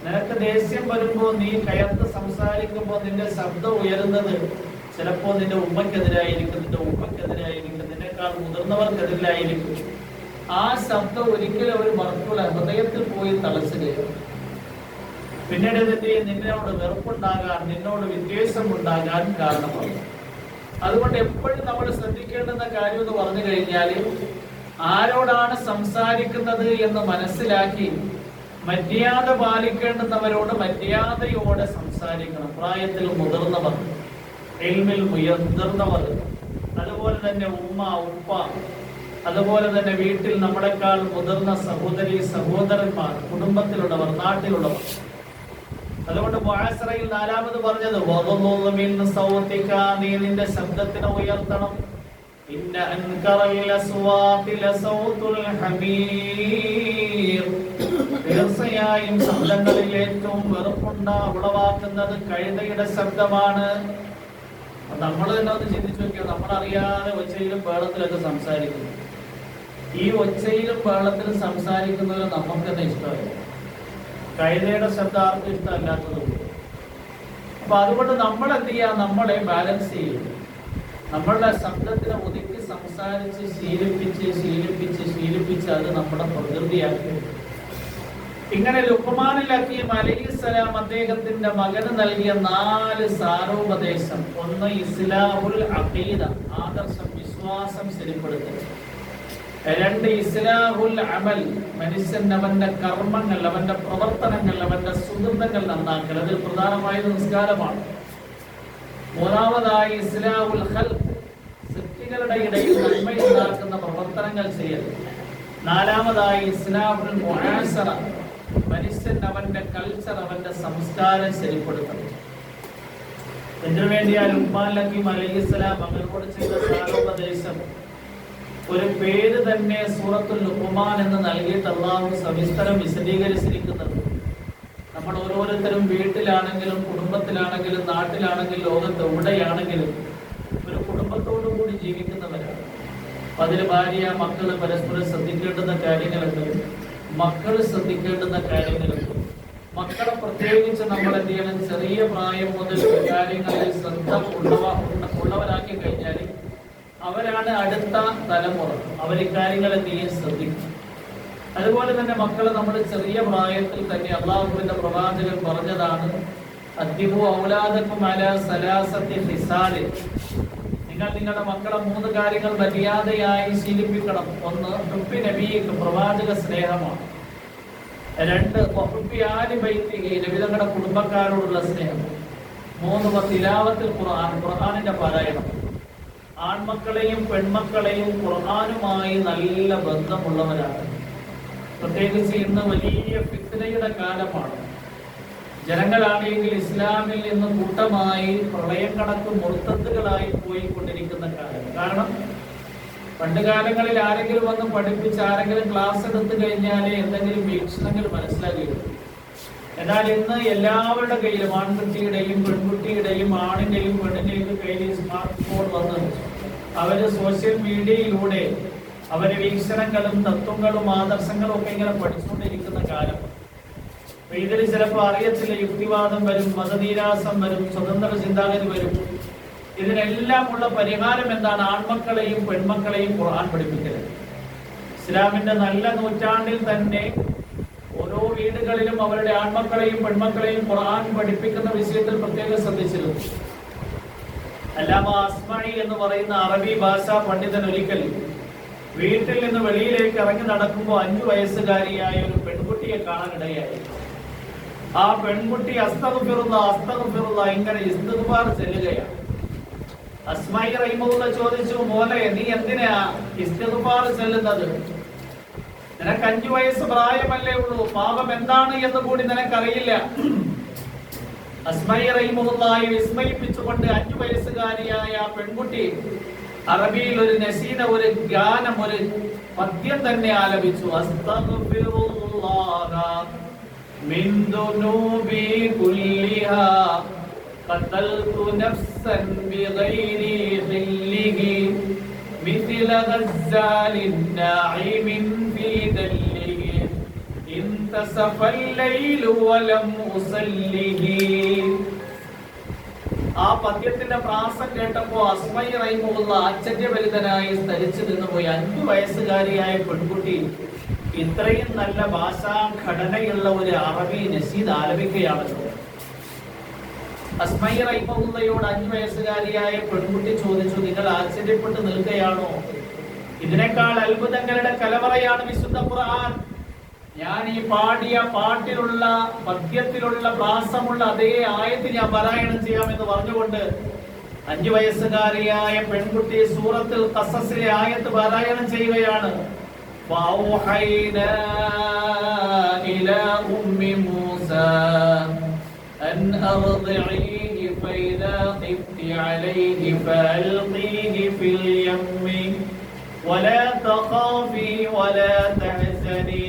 [SPEAKER 1] നിനക്ക് ദേഷ്യം വരുമ്പോ നീ കയർത്ത് സംസാരിക്കുമ്പോൾ നിന്റെ ശബ്ദം ഉയരുന്നത് ചിലപ്പോ നിന്റെ ഉമ്മക്കെതിരായിരിക്കും, നിന്റെ ഉമ്മക്കെതിരായിരിക്കും, നിന്നെക്കാൾ മുതിർന്നവർക്കെതിരായിരിക്കും. ആ ശബ്ദം ഒരിക്കലും അവർ മറക്കൂല, ഹൃദയത്തിൽ പോയി തളച്ചു കയറും. പിന്നീട് നിന്നോട് വെറുപ്പുണ്ടാകാൻ, നിന്നോട് വിദ്വേഷം ഉണ്ടാകാൻ കാരണമാണ്. അതുകൊണ്ട് എപ്പോഴും നമ്മൾ ശ്രദ്ധിക്കേണ്ടുന്ന കാര്യം എന്ന് പറഞ്ഞു കഴിഞ്ഞാൽ ആരോടാണ് സംസാരിക്കുന്നത് എന്ന് മനസ്സിലാക്കി മര്യാദ പാലിക്കേണ്ടുന്നവരോട് മര്യാദയോടെ സംസാരിക്കണം. പ്രായത്തിൽ മുതിർന്നവർ, ഇൽമിൽ മുതിർന്നവർ, അതുപോലെ തന്നെ ഉമ്മ ഉപ്പ, അതുപോലെ തന്നെ വീട്ടിൽ നമ്മളെക്കാൾ മുതിർന്ന സഹോദരി സഹോദരന്മാർ, കുടുംബത്തിലുള്ളവർ, നാട്ടിലുള്ളവർ. അതുകൊണ്ട് മുആസറയിൽ നാലാമത് പറഞ്ഞത് നീ നിന്റെ ശബ്ദത്തിനെ ഉയർത്തണം. ഇന്ന അൻകറൽ അസ്വാതി ലസൗതുൽ ഹമീർ. തീർച്ചയായും ശബ്ദങ്ങളിൽ ഏറ്റവും ഉളവാക്കുന്നത് കഴുതയുടെ ശബ്ദമാണ്. നമ്മൾ തന്നെ ഒന്ന് ചിന്തിച്ചു നോക്കിയോ, നമ്മളറിയാതെ ഒച്ചയിലും ബഹളത്തിലൊക്കെ സംസാരിക്കുന്നു. ഈ ഒച്ചയിലും ബഹളത്തിലും സംസാരിക്കുന്നവർ നമുക്ക് തന്നെ ഇഷ്ടമല്ല. കഴുതയുടെ ശബ്ദം ആർക്കും ഇഷ്ടമല്ലാത്തതുകൊണ്ട്. അപ്പൊ അതുകൊണ്ട് നമ്മൾ എന്ത് ചെയ്യാം, നമ്മളെ ബാലൻസ് ചെയ്യും. നമ്മളുടെ ശബ്ദത്തിനെ ഒതുക്കി സംസാരിച്ച് ശീലിപ്പിച്ച് അത് നമ്മുടെ പ്രകൃതിയാക്കി. ഇങ്ങനെ ലുഖ്മാനുൽ ഹക്കീം അലൈഹിസ്സലാം അദ്ദേഹത്തിന്റെ മകന് നൽകിയ 4 സാരോപദേശം. ഒന്ന് ഇസ്ലാഹുൽ അഖീദ, ആദർശം, വിശ്വാസം ശരിപ്പെടുത്തുക. 2 ഇസ്ലാഹുൽ അമൽ, മനുഷ്യൻ അവന്റെ കർമ്മങ്ങൾ, അവന്റെ പ്രവർത്തനങ്ങൾ, അവന്റെ സുഹൃത്തുക്കൾ നന്നാക്കൽ. അതിൽ പ്രധാനമായത് നിസ്കാരമാണ്. 3ാമതായി ഇസ്ലാഹുൽ ഖൽഖ്, സൃഷ്ടികളുടെ ഇടയിൽ നന്മയുണ്ടാക്കുന്ന പ്രവർത്തനങ്ങൾ ചെയ്യൽ. 4ാമതായി ഇസ്ലാഹുൽ മുആശറ, മനുഷ്യൻ അവന്റെ കൾച്ചർ, അവന്റെ സംസ്കാരം ശരിപ്പെടുത്തണം. ഇതിനു വേണ്ടിയാണ് ലുഖ്മാൻ ഹക്കീം അലൈഹിസ്സലാം മകനോട് ചെയ്ത സാരോപദേശം. ഒരു പേര് തന്നെ സൂറത്തുൽ ലുഖ്മാൻ എന്ന് നൽകിയിട്ട് അല്ലാഹു സവിസ്തരം വിശദീകരിച്ചിരിക്കുന്നത്. നമ്മൾ ഓരോരുത്തരും വീട്ടിലാണെങ്കിലും കുടുംബത്തിലാണെങ്കിലും നാട്ടിലാണെങ്കിലും ലോകത്ത് എവിടെയാണെങ്കിലും ഒരു കുടുംബത്തോടു കൂടി ജീവിക്കുന്നവരാണ്. അപ്പൊ അതിൽ ഭാര്യ മക്കള് പരസ്പരം ശ്രദ്ധിക്കേണ്ടുന്ന കാര്യങ്ങളുണ്ട്, മക്കൾ ശ്രദ്ധിക്കേണ്ടുന്ന കാര്യങ്ങളുണ്ട്. മക്കളെ പ്രത്യേകിച്ച് നമ്മൾ എന്ത് ചെയ്യണം, ചെറിയ പ്രായം മുതൽ കാര്യങ്ങളിൽ ശ്രദ്ധ ഉള്ളവരാക്കി കഴിഞ്ഞാൽ അവരാണ് അടുത്ത തലമുറ. അവർ ഇക്കാര്യങ്ങൾ എന്ത് ചെയ്യാൻ ശ്രദ്ധിക്കും. അതുപോലെ തന്നെ മക്കളെ നമ്മൾ ചെറിയ പ്രായത്തിൽ തന്നെ അള്ളാഹുവിന്റെ പ്രവാചകൻ പറഞ്ഞതാണ്, അദ്ദിബു ഔലാദക്കും അലാ സലാസത്തി ഹിസാല്. നിങ്ങൾ നിങ്ങളുടെ മക്കളെ 3 കാര്യങ്ങൾ മര്യാദയായി ശീലിപ്പിക്കണം. 1 ഹുബ്ബി നബിയ്ക്ക്, പ്രവാചക സ്നേഹമാണ്. 2 ഹുബ്ബി ആലി ബൈത്തിഹി, നബി തങ്ങളുടെ കുടുംബക്കാരോടുള്ള സ്നേഹം. 3 തിലാവത്തുൽ ഖുർആൻ, ഖുർആനിന്റെ പാരായണം. ആൺമക്കളെയും പെൺമക്കളെയും ഖുർആനുമായി നല്ല ബന്ധമുള്ളവരാണ്. പ്രത്യേകിച്ച് ഇന്ന് വലിയ ഫിത്നയുടെ കാലമാണ്. ജനങ്ങളാണെങ്കിൽ ഇസ്ലാമിൽ നിന്ന് കൂട്ടമായി പ്രളയം കണക്ക് മുർത്തത്തുകളായി പോയിക്കൊണ്ടിരിക്കുന്ന കാലം. കാരണം പണ്ട് കാലങ്ങളിൽ ആരെങ്കിലും വന്ന് പഠിപ്പിച്ച് ആരെങ്കിലും ക്ലാസ് എടുത്തു കഴിഞ്ഞാലേ എന്തെങ്കിലും വീക്ഷണങ്ങൾ മനസ്സിലാക്കിയിരുന്നു. എന്നാൽ ഇന്ന് എല്ലാവരുടെ കയ്യിലും, ആൺകുട്ടിയുടെയും പെൺകുട്ടിയുടെയും ആണിന്റെയും പെണ്ണിന്റെയും കയ്യിൽ സ്മാർട്ട് ഫോൺ വന്ന് അവര് സോഷ്യൽ മീഡിയയിലൂടെ അവരെ വീക്ഷണങ്ങളും തത്വങ്ങളും ആദർശങ്ങളും ഒക്കെ ഇങ്ങനെ പഠിച്ചുകൊണ്ടിരിക്കുന്ന കാലം. ഇതിൽ ചിലപ്പോൾ അറിയത്തില്ല, യുക്തിവാദം വരും, മതനീരാസം വരും, സ്വതന്ത്ര ചിന്താഗതി വരും. ഇതിനെല്ലാം ഉള്ള പരിഹാരം എന്താണ്? ആൺമക്കളെയും പെൺമക്കളെയും ഖുർആൻ പഠിപ്പിക്കൽ. ഇസ്ലാമിന്റെ നല്ല നൂറ്റാണ്ടിൽ തന്നെ ഓരോ വീടുകളിലും അവരുടെ ആൺമക്കളെയും പെൺമക്കളെയും ഖുർആൻ പഠിപ്പിക്കുന്ന വിഷയത്തിൽ പ്രത്യേകം ശ്രദ്ധിച്ചിരുന്നു. അല്ലാമ അസ്മഈ എന്ന് പറയുന്ന അറബി ഭാഷാ പണ്ഡിതൻ ഒരിക്കൽ വീട്ടിൽ നിന്ന് വെളിയിലേക്ക് ഇറങ്ങി നടക്കുമ്പോൾ 5 വയസ്സുകാരിയായ ഒരു പെൺകുട്ടിയെ കാണാനിടയായി. ആ പെൺകുട്ടി അസ്തഗ്ഫിറുല്ലാ ഇങ്ങനെ ഇസ്തിഗ്ഫാർ ചെല്ലുകയാണ്. അസ്മഈ റഹിമഹുല്ലാ ചോദിച്ചു, മോനെ നീ എന്തിനാ ഇസ്തിഗ്ഫാർ ചെല്ലുന്നത്? നിനക്ക് 5 വയസ്സ് പ്രായമല്ലേ ഉള്ളൂ, പാപം എന്താണ് എന്ന് കൂടി നിനക്കറിയില്ല. അസ്മഈ റഹിമഹുല്ലാഹി വിസ്മയിപ്പിച്ചുകൊണ്ട് 5 വയസ്സുകാരിയായ ആ പെൺകുട്ടി അറബിയിൽ ഒരു നസീദ, ഒരു ഗാനം, ഒരു പദ്യം തന്നെ ആലപിച്ചു. അസ്തഗ്ഫിറുല്ലാഹ മിൻ ദുനൂബി കുല്ലിഹാ ഖതൽതു നഫ്സൻ ബിഗൈരി ഹില്ലിഹി മിസ്ല ഗസ്സാലിൻ നാഇമിൻ ഫീ ദല്ലിഹി ഇൻതസഫൽ ലൈലു വലം ഉസല്ലിഹി. ആ പദ്യത്തിന്റെ പ്രാസം കേട്ടപ്പോ അസ്മഈ റഹിമഹുല്ലാ ആശ്ചര്യഭരിതനായി സ്തരിച്ചു നിന്നുപോയി. 5 വയസ്സുകാരിയായ പെൺകുട്ടി ഇത്രയും നല്ല ഭാഷാ ഘടനയുള്ള ഒരു അറബി നസീദ് ആലപിക്കുകയാണല്ലോ. അസ്മഈ റഹിമഹുല്ലയോട് 5 വയസ്സുകാരിയായ പെൺകുട്ടി ചോദിച്ചു, നിങ്ങൾ ആശ്ചര്യപ്പെട്ട് നിൽക്കുകയാണോ? ഇതിനേക്കാൾ അത്ഭുതങ്ങളുടെ കലവറയാണ് വിശുദ്ധ ഖുർആൻ. ഞാൻ ഈ പാടിയ പാട്ടിലുള്ള പദ്യത്തിലുള്ള പ്രാസമുള്ള അതേ ആയത്ത് ഞാൻ പാരായണം ചെയ്യാമെന്ന് പറഞ്ഞുകൊണ്ട് 5 വയസ്സുകാരിയായ പെൺകുട്ടി സൂറത്തുൽ ഖസസിലെ ആയത്ത് പാരായണം ചെയ്യുകയാണ്. ഫൗഹൈനാ ഇലാ ഉമ്മി മൂസാ അൻ അർദിഇഹി ഫൈദാ ഖിഫ്തി അലൈഹി ഫഅൽഖീഹി ഫിൽ യമ്മി വലാ തഖാഫി വലാ തഹ്സനി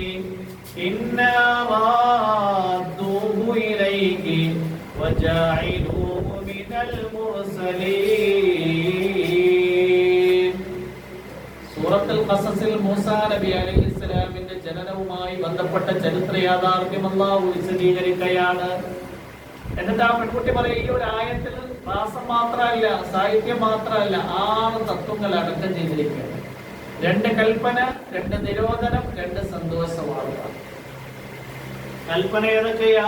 [SPEAKER 1] إنا رادوه إليك وجاعلوه من المرسلين. സൂറത്തുൽ ഖസസിൽ മൂസാ നബി അലൈഹിസ്സലാമിന്റെ ജനനവുമായി ബന്ധപ്പെട്ട ചരിത്ര യാഥാർത്ഥ്യം അല്ലാഹു വിശദീകരിക്കുകയാണ്. എന്നിട്ട് ആ പെൺകുട്ടി പറയും, ഈ ഒരു ആയത്തിൽ പ്രാസം മാത്രമല്ല, സാഹിത്യം മാത്രമല്ല, 6 തത്വങ്ങൾ അടക്കം ചെയ്തിരിക്കുകയാണ്. 2 കൽപ്പന, 2 നിരോധനം, 2 സന്തോഷ വാർത്ത. കൽപ്പന ഏതൊക്കെയാ?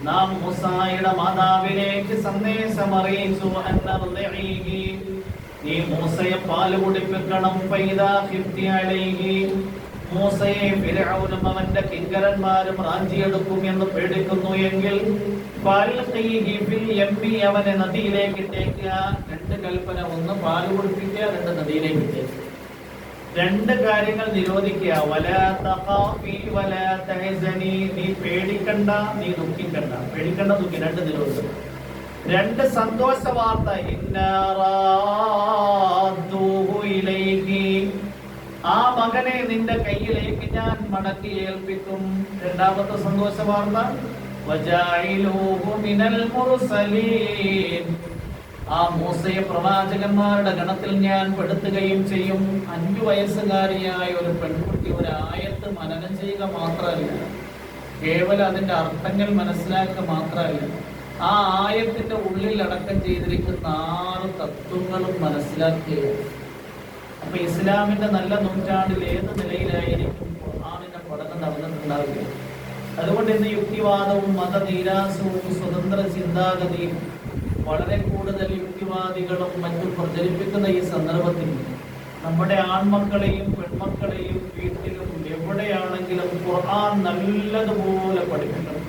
[SPEAKER 1] നാം മൂസായുടെ മാതാവിലേക്ക് സന്ദേശം അറിയിച്ചു. നീ മൂസയെ പാല് കുടിപ്പിക്കണം. മൂസയെ ഫിർഔനും അവന്റെ കിങ്കരന്മാരും റാഞ്ചിയെടുക്കും എന്ന് പേടിക്കുന്നു എങ്കിൽ അവനെ നദിയിലേക്ക് ഇട്ടേക്കുക. 2 കൽപ്പന, 1 പാല് കുടിപ്പിക്കുക, 2 നദിയിലേക്ക് ഇട്ടേക്കുക. 2 കാര്യങ്ങൾ നിരോധിക്കുക. വലാ തഖാഫി വലാ തഹ്സനി, നീ പേടിക്കണ്ട, നീ ദുഃഖിക്കണ്ട. പേടിക്കണ്ട, ദുഃഖി, 2 നിരോധിക്കുക. 2 സന്തോഷ വാർത്ത. ഇന്നാ റാദ്ദൂഹു ഇലൈകി, ആ മകനെ നിന്റെ കയ്യിലേക്ക് ഞാൻ മടക്കി ഏൽപ്പിക്കും. 2ാമത്തെ സന്തോഷ വാർത്ത. വജാഇലൂഹു മിനൽ മുർസലീൻ, ആ മൂസയെ പ്രവാചകന്മാരുടെ ഗണത്തിൽ ഞാൻ പെടുത്തുകയും ചെയ്യും. 5 വയസ്സുകാരിയായ ഒരു പെൺകുട്ടി ഒരു ആയത്ത് മനനം ചെയ്യുക മാത്രമല്ല, കേവലം അതിന്റെ അർത്ഥങ്ങൾ മനസ്സിലാക്കുക മാത്രമല്ല, ആ ആയത്തിന്റെ ഉള്ളിൽ അടക്കം ചെയ്തിരിക്കുന്ന 6 തത്വങ്ങളും മനസ്സിലാക്കുകയാണ്. അപ്പൊ ഇസ്ലാമിന്റെ നല്ല നൂറ്റാണ്ടിൽ ഏത് നിലയിലായിരിക്കും ഖുർആനിനെ പ്രവർത്തനം നടന്നിട്ടുണ്ടാവില്ല. അതുകൊണ്ട് ഇന്ന് യുക്തിവാദവും മതനീരാസവും സ്വതന്ത്ര ചിന്താഗതിയും വളരെ കൂടുതൽ യുക്തിവാദികളും മറ്റും പ്രചരിപ്പിക്കുന്ന ഈ സന്ദർഭത്തിൽ നമ്മുടെ ആൺമക്കളെയും പെൺമക്കളെയും വീട്ടിലും എവിടെയാണെങ്കിലും ഖുർആൻ നല്ലതുപോലെ പഠിപ്പിക്കണം.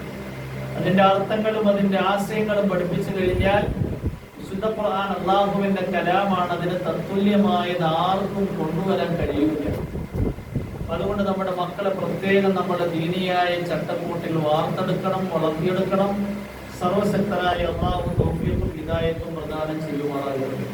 [SPEAKER 1] അതിന്റെ അർത്ഥങ്ങളും അതിന്റെ ആശയങ്ങളും പഠിപ്പിച്ചു കഴിഞ്ഞാൽ വിശുദ്ധ ഖുർആൻ അള്ളാഹുവിന്റെ കലാമാണ്. അതിന് തത്തുല്യമായത് ആർക്കും കൊണ്ടുവരാൻ കഴിയില്ല. അതുകൊണ്ട് നമ്മുടെ മക്കളെ പ്രത്യേകം നമ്മുടെ ദീനിയായ ചട്ടക്കൂട്ടിൽ വാർത്തെടുക്കണം, വളർത്തിയെടുക്കണം. സർവശക്തരായ അള്ളാഹു തൗഫീഖും ഹിദായത്തും പ്രദാനം ചെയ്യുമാറാകട്ടെ.